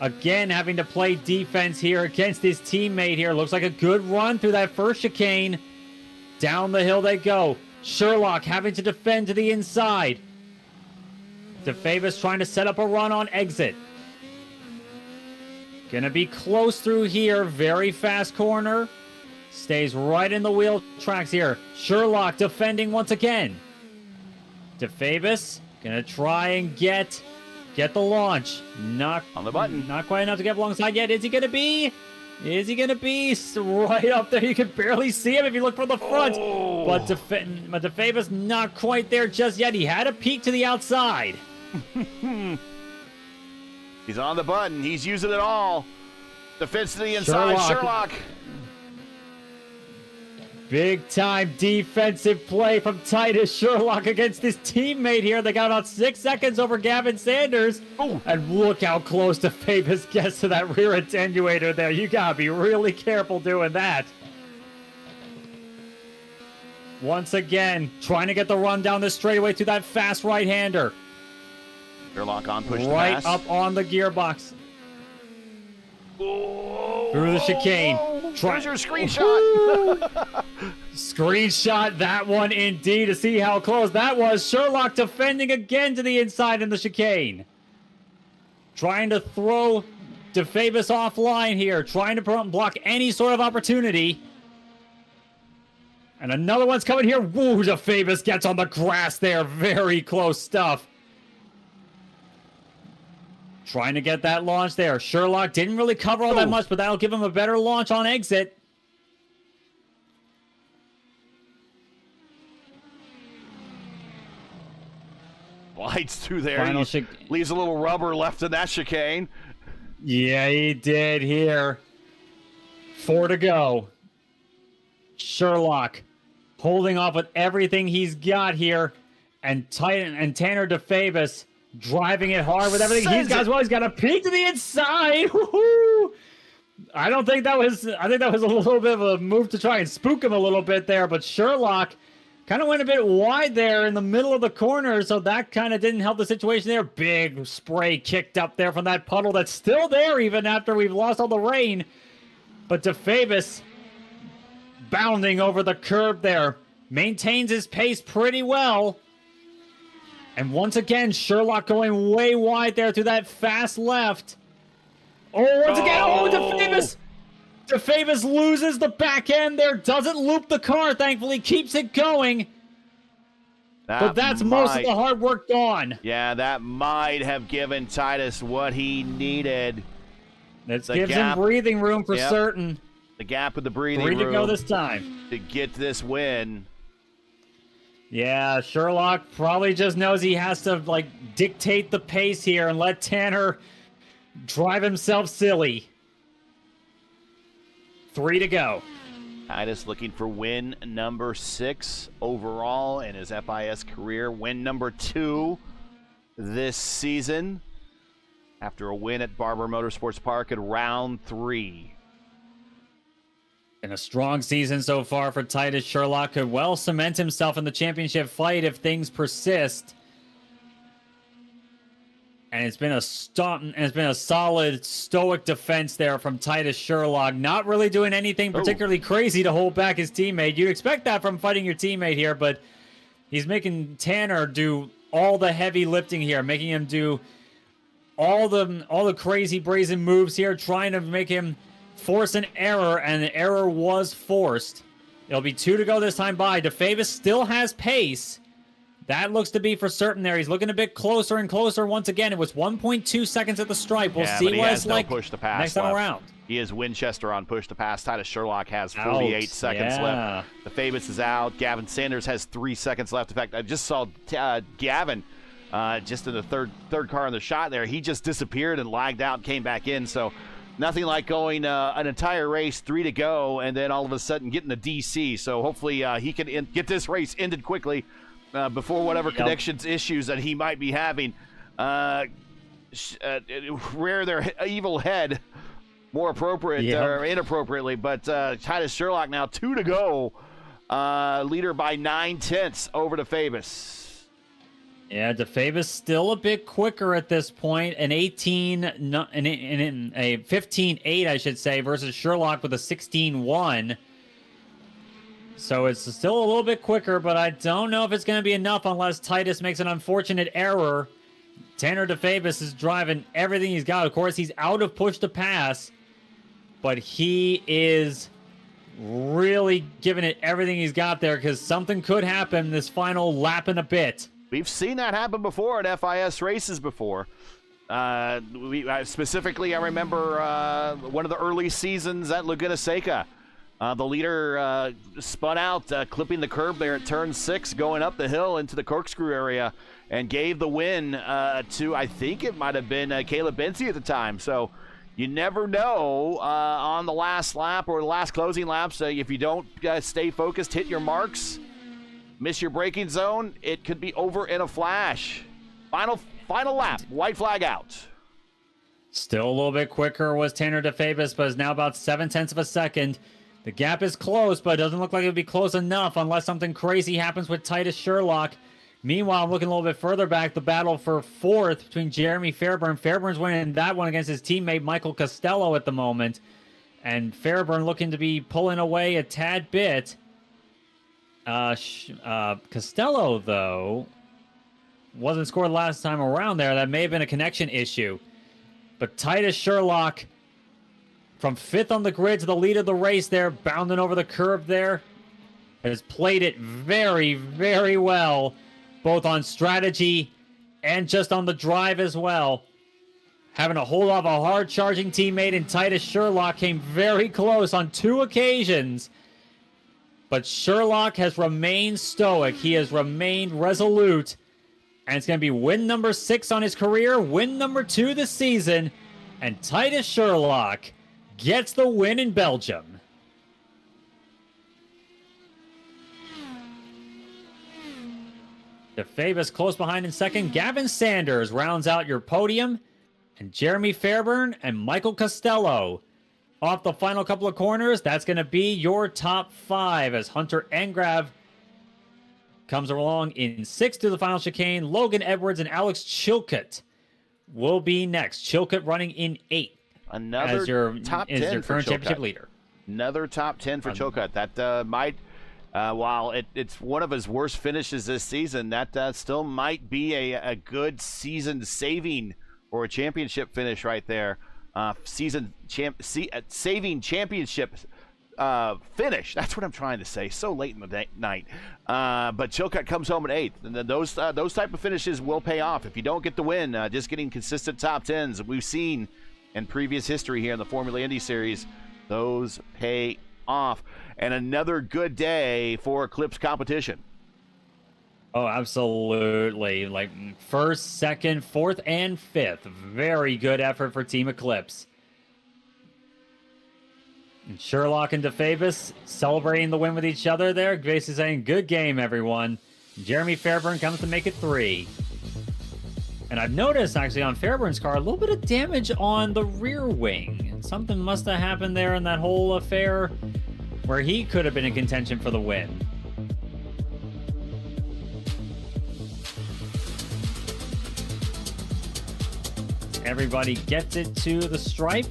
again having to play defense here against his teammate here. Looks like a good run through that first chicane. Down the hill they go. Sherlock having to defend to the inside. DeFavis trying to set up a run on exit. Gonna be close through here. Very fast corner. Stays right in the wheel tracks here. Sherlock defending once again. DeFavis gonna try and get the launch. Not on the button. Not quite enough to get alongside yet. Is he gonna be? Is he gonna be right up there? You can barely see him if you look from the front. Oh. But DeFavis not quite there just yet. He had a peek to the outside. He's on the button. He's using it all. The fence to the inside. Sherlock. Big time defensive play from Titus Sherlock against his teammate here. They got about 6 seconds over Gavin Sanders. Ooh. And look how close DeFavis gets to that rear attenuator there. You gotta be really careful doing that. Once again, trying to get the run down the straightaway to that fast right-hander. Sherlock on push to right pass. up on the gearbox. Oh. Through the chicane. There's your screenshot. Screenshot that one indeed to see how close that was. Sherlock defending again to the inside in the chicane. Trying to throw DeFavis offline here. Trying to block any sort of opportunity. And another one's coming here. Woo, DeFavis gets on the grass there. Very close stuff. Trying to get that launch there. Sherlock didn't really cover all that much, but that'll give him a better launch on exit. Slides through there. Leaves a little rubber left in that chicane. Yeah, he did here. 4 to go. Sherlock holding off with everything he's got here. And Tanner DeFavis driving it hard with everything he's got as well. He's got a peek to the inside. Woo-hoo! I think that was a little bit of a move to try and spook him a little bit there, but Sherlock kind of went a bit wide there in the middle of the corner, so that kind of didn't help the situation there. Big spray kicked up there from that puddle that's still there even after we've lost all the rain. But DeFavis bounding over the curb there. Maintains his pace pretty well. And once again, Sherlock going way wide there through that fast left. Oh, once again, DeFavis! DeFavis loses the back end there. Doesn't loop the car, thankfully. Keeps it going. But that's most of the hard work gone. Yeah, that might have given Titus what he needed. That gives him breathing room for certain. The gap with the breathing room. 3 to go this time. To get this win. Yeah, Sherlock probably just knows he has to, dictate the pace here and let Tanner drive himself silly. 3 to go. Titus looking for win number 6 overall in his FIS career. Win number 2 this season after a win at Barber Motorsports Park at round 3. And a strong season so far for Titus Sherlock. Could well cement himself in the championship fight if things persist. And it's been a solid, stoic defense there from Titus Sherlock. Not really doing anything particularly crazy to hold back his teammate. You'd expect that from fighting your teammate here, but he's making Tanner do all the heavy lifting here, making him do all the crazy brazen moves here, trying to make him force an error, and the error was forced. It'll be 2 to go this time by. DeFavis still has pace. That looks to be for certain there. He's looking a bit closer and closer once again. It was 1.2 seconds at the stripe. We'll see what it's like push to pass next time around. He is Winchester on push to pass. Titus Sherlock has 48 seconds left. DeFavis is out. Gavin Sanders has 3 seconds left. In fact, I just saw Gavin just in the third car in the shot there. He just disappeared and lagged out and came back in. So nothing like going an entire race, 3 to go, and then all of a sudden getting the DC. So hopefully he can get this race ended quickly before whatever connections issues that he might be having rear their evil head more appropriate or inappropriately. But Titus Sherlock now 2 to go, leader by 9/10 over DeFavis. Yeah, DeFavis still a bit quicker at this point. An 15.8, I should say, versus Sherlock with a 16.1. So it's still a little bit quicker, but I don't know if it's going to be enough unless Titus makes an unfortunate error. Tanner DeFavis is driving everything he's got. Of course, he's out of push to pass, but he is really giving it everything he's got there because something could happen this final lap and a bit. We've seen that happen before at FIS races before. Specifically, I remember one of the early seasons at Laguna Seca. The leader spun out, clipping the curb there at turn 6, going up the hill into the corkscrew area, and gave the win to, I think it might have been Caleb Benzie at the time. So you never know on the last lap or the last closing laps. If you don't stay focused, hit your marks, miss your braking zone, it could be over in a flash. Final lap, white flag out. Still a little bit quicker was Tanner DeFavis, but is now about 0.7 of a second. The gap is close, but it doesn't look like it would be close enough unless something crazy happens with Titus Sherlock. Meanwhile, I'm looking a little bit further back, the battle for 4th between Jeremy Fairburn. Fairburn's winning that one against his teammate Michael Costello at the moment. And Fairburn looking to be pulling away a tad bit. Costello, though, wasn't scored last time around there. That may have been a connection issue. But Titus Sherlock, from 5th on the grid to the lead of the race there, bounding over the curb there, has played it very, very well, both on strategy and just on the drive as well. Having to hold off a hard-charging teammate in Titus Sherlock came very close on 2 occasions. But Sherlock has remained stoic. He has remained resolute. And it's going to be win number 6 on his career, win number 2 this season. And Titus Sherlock gets the win in Belgium. DeFavis close behind in second. Gavin Sanders rounds out your podium. And Jeremy Fairburn and Michael Costello off the final couple of corners. That's going to be your top 5 as Hunter Engrav comes along in 6th to the final chicane. Logan Edwards and Alex Chilcutt will be next. Chilcutt running in 8th. Another as your top 10 is your for current Chilcutt. championship leader. Another top 10 for Chilcutt. That might, while it's one of his worst finishes this season, that still might be a good season saving or a championship finish right there. Saving championship finish. That's what I'm trying to say. So late in the night. But Chilcutt comes home at 8th. And then those type of finishes will pay off. If you don't get the win, just getting consistent top 10s we've seen in previous history here in the Formula Indy Series, those pay off. And another good day for Eclipse competition. Oh, absolutely. Like 1st, 2nd, 4th, and 5th. Very good effort for Team Eclipse. And Sherlock and DeFavis celebrating the win with each other there. Basically saying, good game, everyone. Jeremy Fairburn comes to make it 3. And I've noticed, actually, on Fairburn's car, a little bit of damage on the rear wing. Something must have happened there in that whole affair where he could have been in contention for the win. Everybody gets it to the stripe.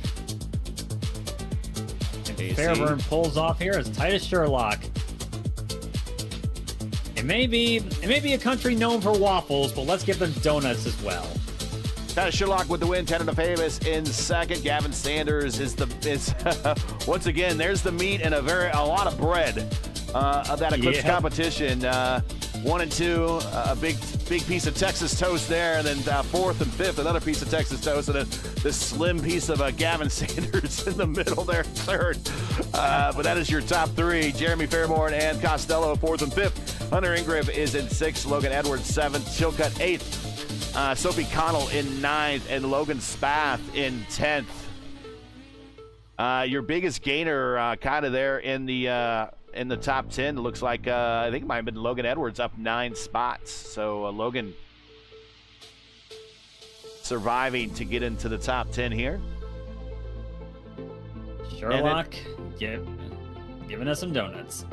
And Fairburn pulls off here as Titus Sherlock. It may be a country known for waffles, but let's give them donuts as well. Titus Sherlock with the win. Tanner DeFavis in second. Gavin Sanders is once again. There's the meat and a lot of bread of that Eclipse competition. 1 and 2, a big piece of Texas toast there, and then 4th and 5th, another piece of Texas toast, and then this slim piece of Gavin Sanders in the middle there, 3rd. But that is your top 3. Jeremy Fairborn and Costello, 4th and 5th. Hunter Engrav is in 6th. Logan Edwards, 7th. Chilcutt, 8th. Sophie Connell in 9th, and Logan Spath in 10th. Your biggest gainer kind of there in the top 10, it looks like, I think it might have been Logan Edwards up 9 spots. So Logan surviving to get into the top 10 here. Sherlock giving us some donuts.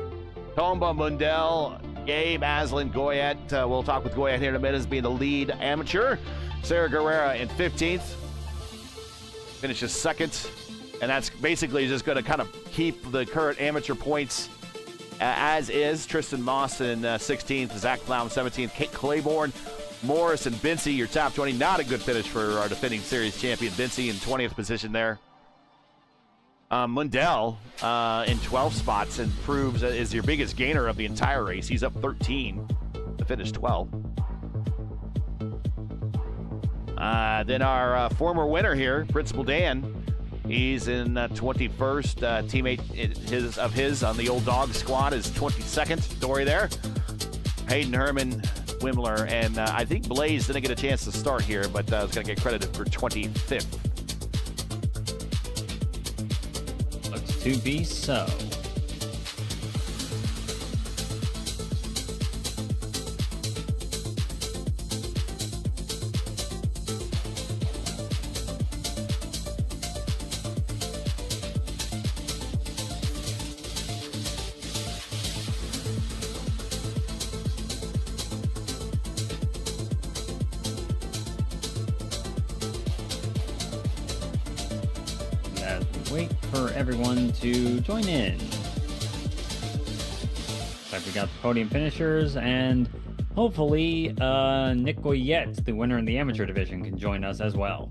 Tomba Mundell, Gabe, Aslan, Goyette. We'll talk with Goyette here in a minute as being the lead amateur. Sarah Guerrera in 15th. Finishes 2nd. And that's basically just going to kind of keep the current amateur points as is. Tristan Moss in 16th, Zach Plow in 17th, Kate Claiborne, Morris, and Bincy, your top 20. Not a good finish for our defending series champion, Bincy in 20th position there. Mundell in 12 spots improves, is your biggest gainer of the entire race. He's up 13 to finish 12. Then our former winner here, Principal Dan, he's in 21st. Teammate of his on the old dog squad is 22nd. Dory there. Hayden Herman, Wimler, and I think Blaze didn't get a chance to start here, but is going to get credited for 25th. Looks to be so. Wait for everyone to join in. Like we got the podium finishers, and hopefully Nick Goyette, the winner in the amateur division, can join us as well.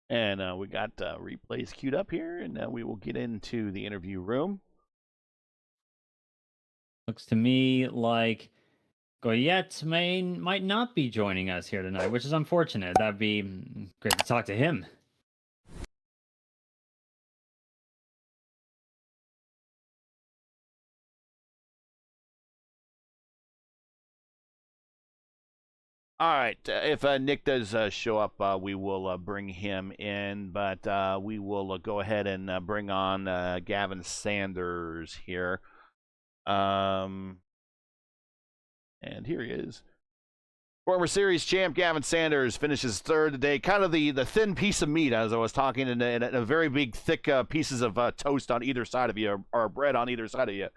And we got replays queued up here, and we will get into the interview room. Looks to me like Goyette might not be joining us here tonight, which is unfortunate. That'd be great to talk to him. All right. If Nick does show up, we will bring him in, but we will go ahead and bring on Gavin Sanders here. And here he is. Former series champ Gavin Sanders finishes third today. Kind of the thin piece of meat, as I was talking, in a very big, thick pieces of toast on either side of you, or bread on either side of you,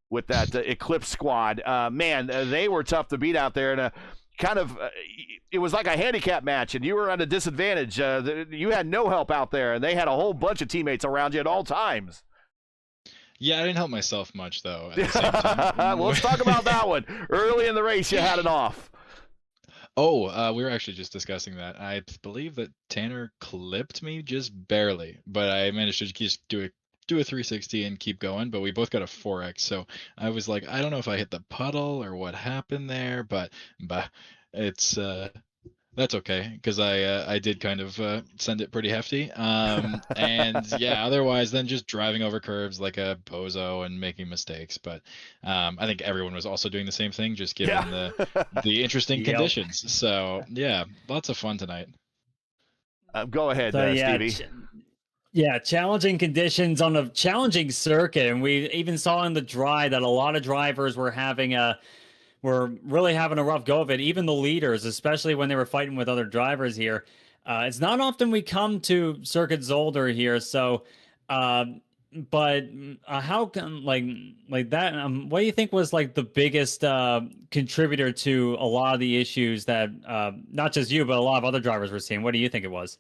with that Eclipse squad. Man, they were tough to beat out there. And it was like a handicap match, and you were at a disadvantage. You had no help out there, and they had a whole bunch of teammates around you at all times. Yeah, I didn't help myself much, though, at the same time. Well, let's talk about that one. Early in the race, you had it off. Oh, we were actually just discussing that. I believe that Tanner clipped me just barely, but I managed to just do a 360 and keep going, but we both got a 4X, so I was like, I don't know if I hit the puddle or what happened there, but it's that's okay, because I did kind of send it pretty hefty. And yeah, otherwise then just driving over curves like a bozo and making mistakes. But I think everyone was also doing the same thing, just given the interesting conditions. So yeah, lots of fun tonight. Go ahead, Stevie. Yeah, challenging conditions on a challenging circuit, and we even saw in the dry that a lot of drivers were really having a rough go of it. Even the leaders, especially when they were fighting with other drivers here. It's not often we come to Circuit Zolder here, so but how come like that? What do you think was like the biggest contributor to a lot of the issues that not just you but a lot of other drivers were seeing? What do you think it was?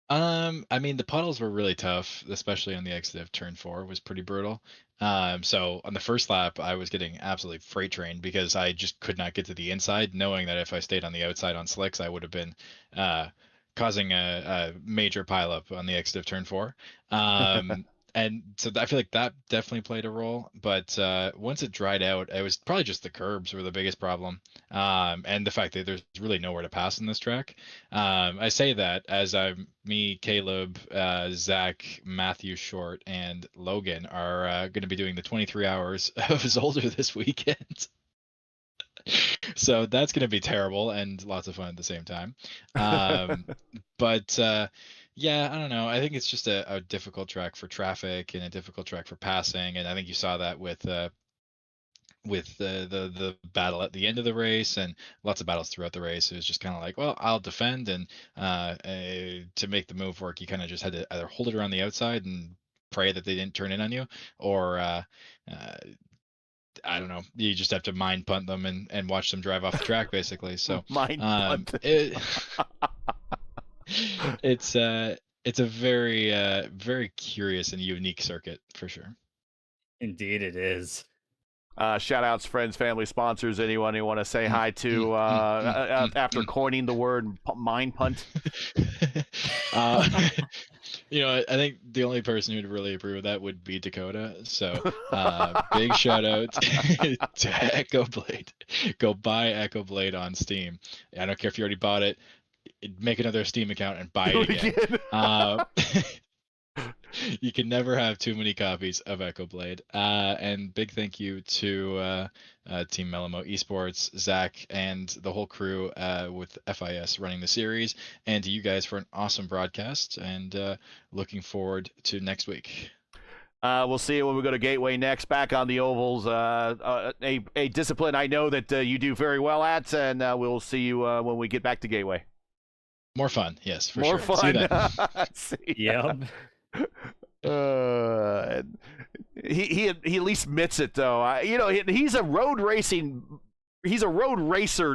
I mean, the puddles were really tough, especially on the exit of turn 4 was pretty brutal. So on the first lap, I was getting absolutely freight trained because I just could not get to the inside, knowing that if I stayed on the outside on slicks, I would have been causing a major pileup on the exit of turn 4. And so I feel like that definitely played a role. But once it dried out, it was probably just the curbs were the biggest problem. And the fact that there's really nowhere to pass in this track. I say that as me, Caleb, Zach, Matthew Short, and Logan are going to be doing the 23 hours of Zolder this weekend. So that's going to be terrible and lots of fun at the same time. But yeah, I don't know. I think it's just a difficult track for traffic and a difficult track for passing, and I think you saw that with the battle at the end of the race and lots of battles throughout the race. It was just kind of like, well, I'll defend, and to make the move work, you kind of just had to either hold it around the outside and pray that they didn't turn in on you, or I don't know. You just have to mind punt them and watch them drive off the track, basically. So mind punt. It's a very very curious and unique circuit for sure. Indeed, it is. shout outs, friends, family, sponsors, anyone you want to say hi to after coining the word mind punt? I think the only person who'd really approve of that would be Dakota. So big shout out to Echo Blade. Go buy Echo Blade on Steam. I don't care if you already bought it. Make another Steam account and buy it again. You can never have too many copies of Echo Blade. And big thank you to Team Melamo Esports, Zach, and the whole crew with FIS running the series, and to you guys for an awesome broadcast, and looking forward to next week. We'll see you when we go to Gateway next, back on the ovals. A discipline I know that you do very well at, and we'll see you when we get back to Gateway. More fun, yes, for More sure. fun. Yep. He at least admits it though. He's a road racer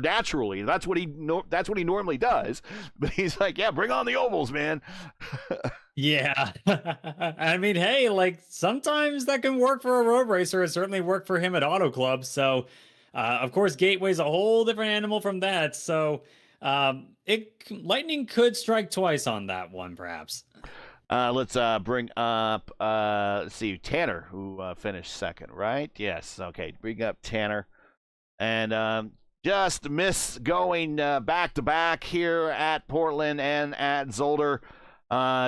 naturally. That's what he normally does. But he's like, yeah, bring on the ovals, man. Yeah. I mean, hey, like sometimes that can work for a road racer. It certainly worked for him at Auto Club. So, of course, Gateway's a whole different animal from that. So, lightning could strike twice on that one, perhaps. Let's bring up, let's see, Tanner, who finished second, right? Yes. Okay. Bring up Tanner. And just miss going back to back here at Portland and at Zolder,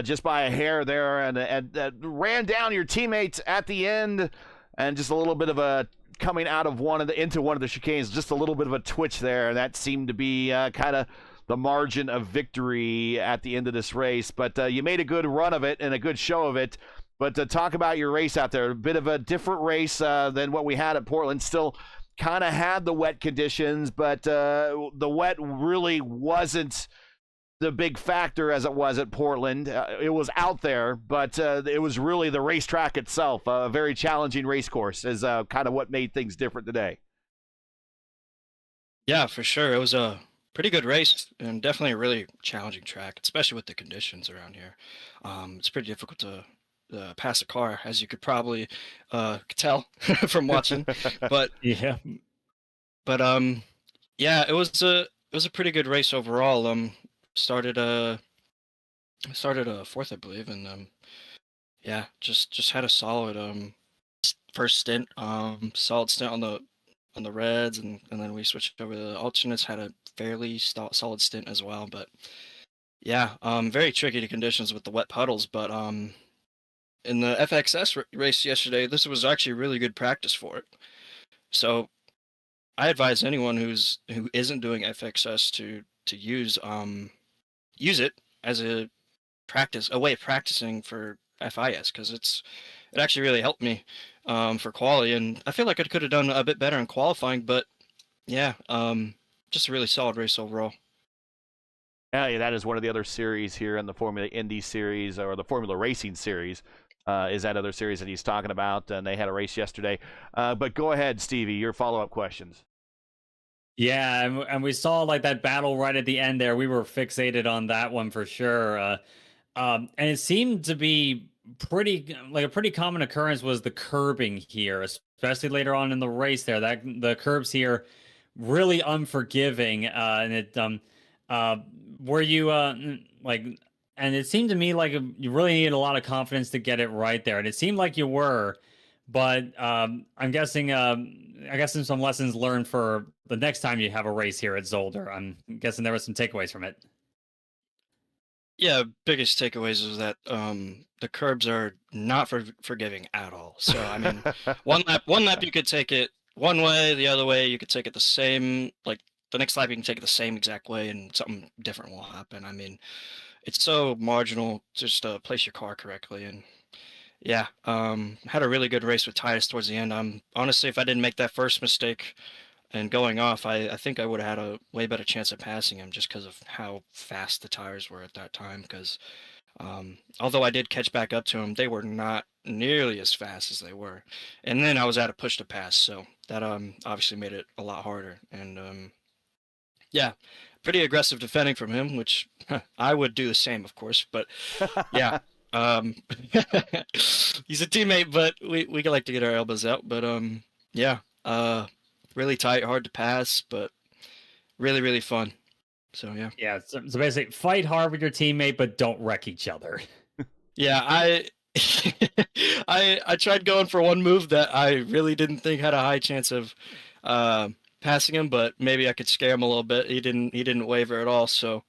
just by a hair there, and ran down your teammates at the end, and just a little bit of a coming out of into one of the chicanes, just a little bit of a twitch there. That seemed to be kind of the margin of victory at the end of this race. But you made a good run of it and a good show of it. But to talk about your race out there, a bit of a different race than what we had at Portland. Still kind of had the wet conditions, but the wet really wasn't the big factor as it was at Portland. It was out there, but it was really the racetrack itself. A very challenging race course is kind of what made things different today. Yeah, for sure. It was a pretty good race and definitely a really challenging track, especially with the conditions around here. It's pretty difficult to pass a car, as you could probably tell from watching. But yeah, yeah, it was a pretty good race overall. Started fourth, I believe, and yeah, just had a solid first stint. Solid stint on the reds, and then we switched over to the alternates. Had a fairly solid stint as well, but yeah, very tricky to conditions with the wet puddles. But in the FXS race yesterday, this was actually really good practice for it. So I advise anyone who isn't doing FXS to use it as a way of practicing for FIS, because it actually really helped me for quali, and I feel like I could have done a bit better in qualifying, but yeah, just a really solid race overall. Yeah, that is one of the other series here in the Formula Indy Series, or the Formula Racing Series, is that other series that he's talking about, and they had a race yesterday. But go ahead, Stevie, your follow-up questions. Yeah, and we saw like that battle right at the end there. We were fixated on that one for sure. And it seemed to be a pretty common occurrence was the curbing here, especially later on in the race there. That the curbs here really unforgiving, and it were you and it seemed to me like you really needed a lot of confidence to get it right there, and it seemed like you were, but I'm guessing some lessons learned for the next time you have a race here at Zolder. I'm guessing there were some takeaways from it. Yeah, biggest takeaways is that the curbs are not forgiving at all. So I mean, one lap you could take it one way, the other way you could take it the same. Like the next lap you can take it the same exact way, and something different will happen. I mean, it's so marginal just to place your car correctly. And yeah, had a really good race with Titus towards the end. Honestly, if I didn't make that first mistake and going off, I think I would have had a way better chance of passing him, just because of how fast the tires were at that time. Because although I did catch back up to him, they were not nearly as fast as they were. And then I was at a push to pass, so that obviously made it a lot harder. And yeah, pretty aggressive defending from him, which I would do the same, of course. But yeah, he's a teammate, but we like to get our elbows out. But yeah, Really tight, hard to pass, but really, really fun. So yeah. Yeah, so basically, fight hard with your teammate, but don't wreck each other. Yeah, I tried going for one move that I really didn't think had a high chance of passing him, but maybe I could scare him a little bit. He didn't waver at all. So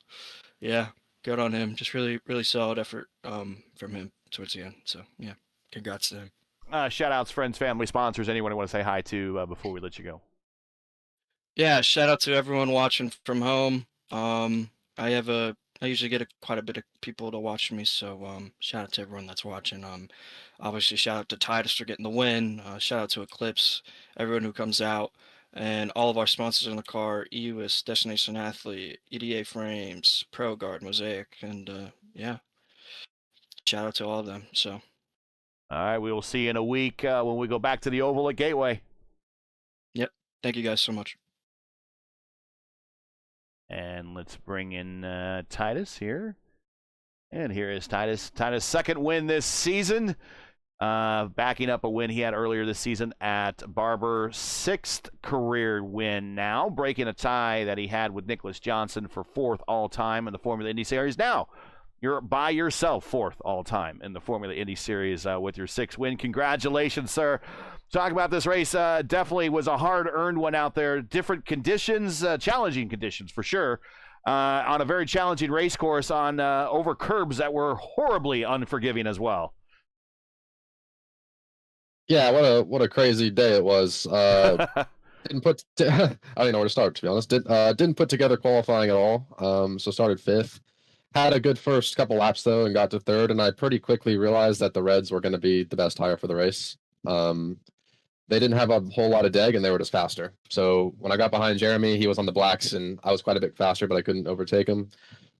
yeah, good on him. Just really, really solid effort from him towards the end. So yeah, congrats to him. Shout outs, friends, family, sponsors, anyone you want to say hi to before we let you go. Yeah, shout out to everyone watching from home. I usually get quite a bit of people to watch me, so shout out to everyone that's watching. Obviously shout out to Titus for getting the win. Shout out to Eclipse, everyone who comes out, and all of our sponsors in the car: EUS, Destination Athlete, EDA Frames, ProGuard, Mosaic, and yeah, shout out to all of them. So All right, we will see you in a week when we go back to the Oval at Gateway. yep, thank you guys so much. And let's bring in Titus here. And here is Titus. Titus' second win this season. Backing up a win he had earlier this season at Barber. Sixth career win now. Breaking a tie that he had with Nicholas Johnson for fourth all-time in the Formula Indy Series. Now, you're by yourself fourth all-time in the Formula Indy Series with your sixth win. Congratulations, sir. Talk about this race. Definitely was a hard-earned one out there. Different conditions, challenging conditions for sure, on a very challenging race course on over curbs that were horribly unforgiving as well. Yeah, what a crazy day it was. Didn't put I don't even know where to start, to be honest. Didn't put together qualifying at all. So started fifth. Had a good first couple laps though, and got to third. And I pretty quickly realized that the Reds were going to be the best tire for the race. They didn't have a whole lot of deg, and they were just faster. So when I got behind Jeremy, he was on the blacks, and I was quite a bit faster, but I couldn't overtake him.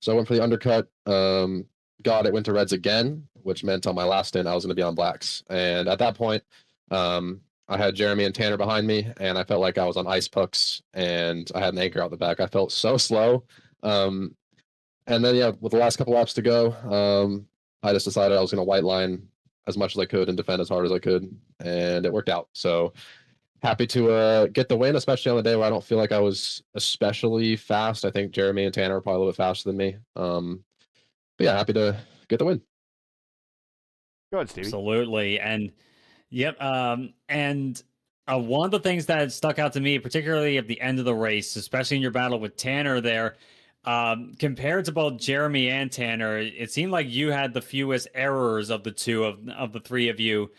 So I went for the undercut. Went to Reds again, which meant on my last stint I was going to be on blacks. And at that point, I had Jeremy and Tanner behind me, and I felt like I was on ice pucks, and I had an anchor out the back. I felt so slow. And then, yeah, with the last couple laps to go, I just decided I was going to white line as much as I could and defend as hard as I could, and it worked out. So happy to get the win, especially on the day where I don't feel like I was especially fast. I think Jeremy and Tanner are probably a little bit faster than me. But yeah, happy to get the win. Go ahead, Stevie. Absolutely. And yep. And one of the things that stuck out to me, particularly at the end of the race, especially in your battle with Tanner there, compared to both Jeremy and Tanner, it seemed like you had the fewest errors of the two of the three of you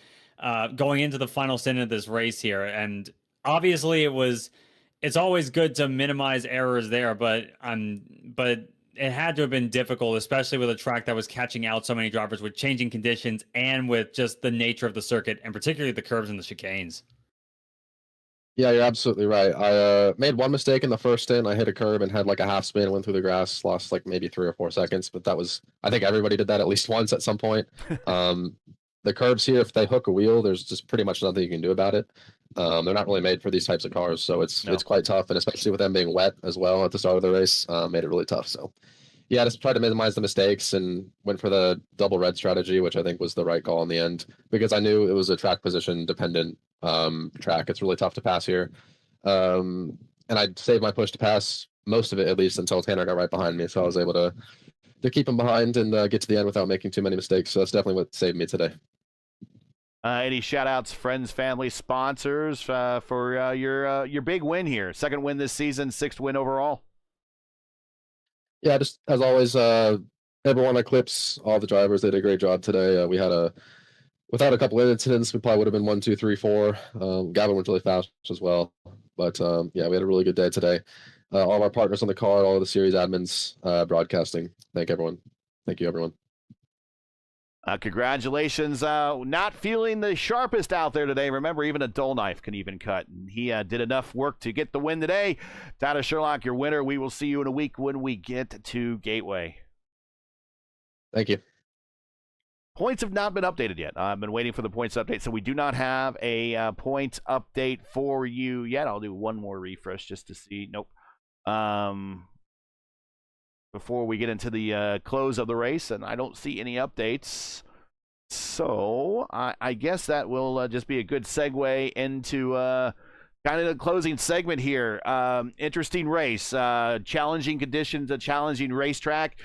going into the final stint of this race here. And obviously it's always good to minimize errors there, but it had to have been difficult, especially with a track that was catching out so many drivers with changing conditions and with just the nature of the circuit, and particularly the curves and the chicanes. Yeah, you're absolutely right. I made one mistake in the first stint. I hit a curb and had like a half spin, went through the grass, lost like maybe 3 or 4 seconds. But I think everybody did that at least once at some point. The curbs here, if they hook a wheel, there's just pretty much nothing you can do about it. They're not really made for these types of cars, so it's quite tough, and especially with them being wet as well at the start of the race, made it really tough. So yeah, I just tried to minimize the mistakes and went for the double red strategy, which I think was the right call in the end, because I knew it was a track position dependent track. It's really tough to pass here. And I saved my push to pass most of it, at least until Tanner got right behind me. So I was able to keep him behind and get to the end without making too many mistakes. So that's definitely what saved me today. Any shout outs, friends, family, sponsors for your big win here? Second win this season, 6th win overall. Yeah, just as always, everyone at Eclipse, all the drivers, they did a great job today. Without a couple of incidents, we probably would have been 1, 2, 3, 4. Gavin went really fast as well. But yeah, we had a really good day today. All of our partners on the car, all of the series admins, broadcasting. Thank you, everyone. Congratulations. Not feeling the sharpest out there today. Remember, even a dull knife can even cut. And he did enough work to get the win today. Tyler Sherlock, your winner. We will see you in a week when we get to Gateway. Thank you. Points have not been updated yet. I've been waiting for the points update, so we do not have a points update for you yet. I'll do one more refresh just to see. Nope. Before we get into the close of the race, and I don't see any updates. So I guess that will just be a good segue into kind of the closing segment here. Interesting race, challenging conditions, a challenging racetrack.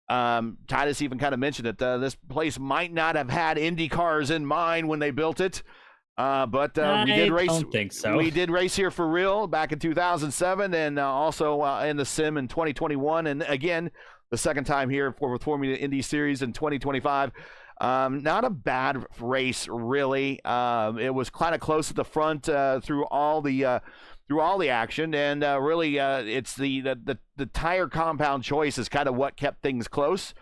Titus even kind of mentioned it. This place might not have had Indy cars in mind when they built it. But we did race. I don't think so. We did race here for real back in 2007, and also in the sim in 2021, and again the second time here for Formula Indy Series in 2025. Not a bad race, really. It was kind of close at the front through all the action, and really, it's the tire compound choice is kind of what kept things close.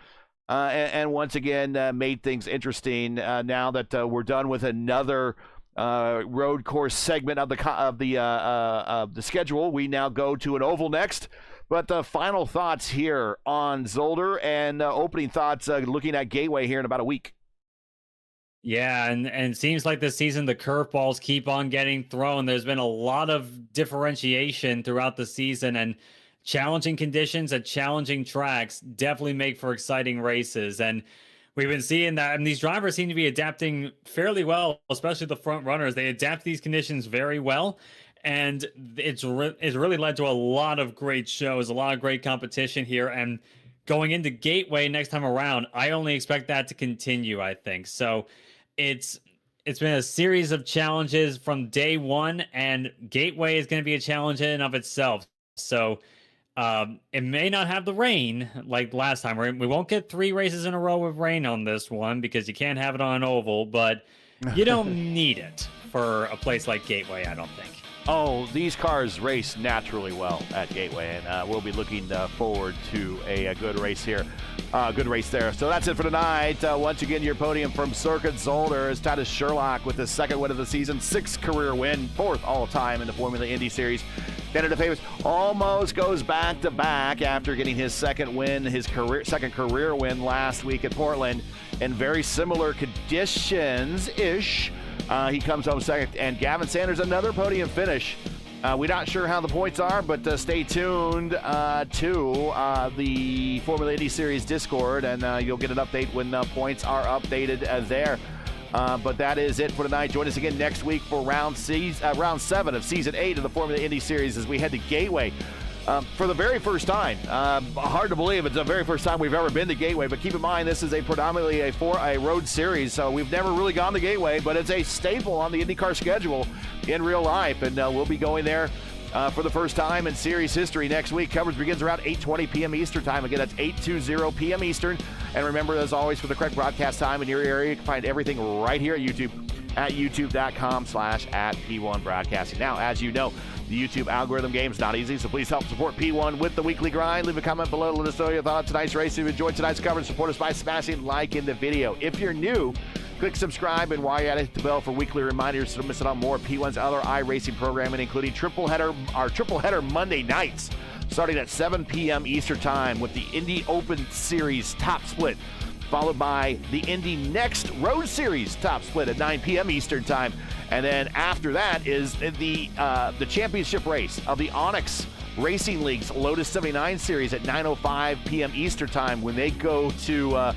And once again, made things interesting. Now that we're done with another road course segment of the schedule, we now go to an oval next. But final thoughts here on Zolder, and opening thoughts looking at Gateway here in about a week. Yeah, and it seems like this season the curveballs keep on getting thrown. There's been a lot of differentiation throughout the season, and challenging conditions at challenging tracks definitely make for exciting races. And we've been seeing that, and these drivers seem to be adapting fairly well, especially the front runners. They adapt these conditions very well, and it's really led to a lot of great shows, a lot of great competition here. And going into Gateway next time around, I only expect that to continue, I think. So it's been a series of challenges from day one, and Gateway is going to be a challenge in and of itself. So it may not have the rain like last time. We won't get 3 races in a row with rain on this one because you can't have it on an oval, but you don't need it for a place like Gateway, I don't think. Oh, these cars race naturally well at Gateway, and we'll be looking forward to a good race here. Good race there. So that's it for tonight. Once again, your podium from Circuit Zolder is Titus Sherlock with his second win of the season, 6th career win, 4th all-time in the Formula Indy Series. Canada Famous almost goes back-to-back after getting his second second career win last week at Portland in very similar conditions-ish. He comes home second, and Gavin Sanders, another podium finish. We're not sure how the points are, but stay tuned to the Formula Indy Series Discord, and you'll get an update when the points are updated there. But that is it for tonight. Join us again next week for round 7 of Season 8 of the Formula Indy Series as we head to Gateway. For the very first time. Hard to believe it's the very first time we've ever been to Gateway, but keep in mind this is predominantly a road series, so we've never really gone to Gateway, but it's a staple on the IndyCar schedule in real life, and we'll be going there for the first time in series history next week. Coverage begins around 8:20 p.m. Eastern time. Again, that's 8:20 p.m. Eastern. And remember, as always, for the correct broadcast time in your area, you can find everything right here at YouTube at youtube.com/@P1 Broadcasting. Now, as you know, the YouTube algorithm game is not easy, so please help support P1 with the weekly grind. Leave a comment below. Let us know your thoughts on tonight's race. If you enjoyed tonight's coverage, support us by smashing like in the video. If you're new, click subscribe, and while you're at it, hit the bell for weekly reminders so don't miss out on more P1's other iRacing programming, including our triple header Monday nights, starting at 7 p.m. Eastern time with the Indy Open Series Top Split, followed by the Indy Next Road Series Top Split at 9 p.m. Eastern time. And then after that is the championship race of the Onyx Racing League's Lotus 79 Series at 9:05 p.m. Eastern time when they go to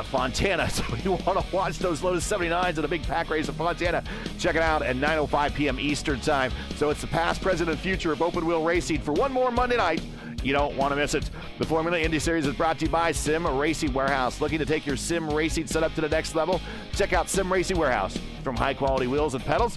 Fontana. So if you want to watch those Lotus 79s in a big pack race at Fontana, check it out at 9:05 p.m. Eastern time. So it's the past, present, and future of open wheel racing for one more Monday night. You don't want to miss it. The Formula Indy Series is brought to you by Sim Racing Warehouse. Looking to take your sim racing setup to the next level? Check out Sim Racing Warehouse. From high-quality wheels and pedals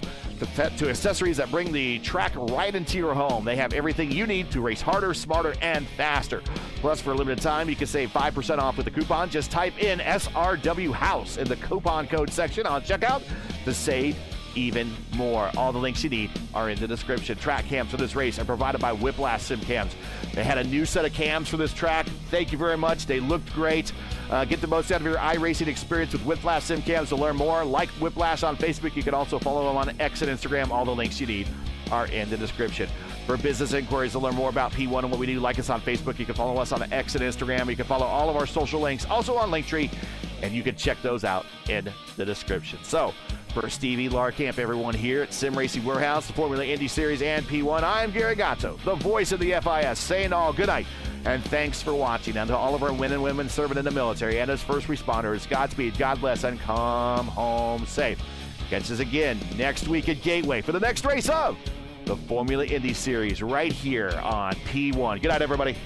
to accessories that bring the track right into your home, they have everything you need to race harder, smarter, and faster. Plus, for a limited time, you can save 5% off with the coupon. Just type in SRW House in the coupon code section on checkout to save even more. All the links you need are in the description. Track cams for this race are provided by Whiplash Sim Cams. They had a new set of cams for this track. Thank you very much. They looked great. Get the most out of your iRacing experience with Whiplash Sim Cams. To learn more, like Whiplash on Facebook. You can also follow them on X and Instagram. All the links you need are in the description. For business inquiries to learn more about P1 and what we do, like us on Facebook. You can follow us on X and Instagram. You can follow all of our social links also on Linktree, and you can check those out in the description. So, for Stevie Larkamp, everyone here at Sim Racing Warehouse, the Formula Indy Series, and P1, I'm Gary Gatto, the voice of the FIS, saying all good night, and thanks for watching. And to all of our men and women serving in the military and as first responders, Godspeed, God bless, and come home safe. Catch us again next week at Gateway for the next race of the Formula Indy Series right here on P1. Good night, everybody.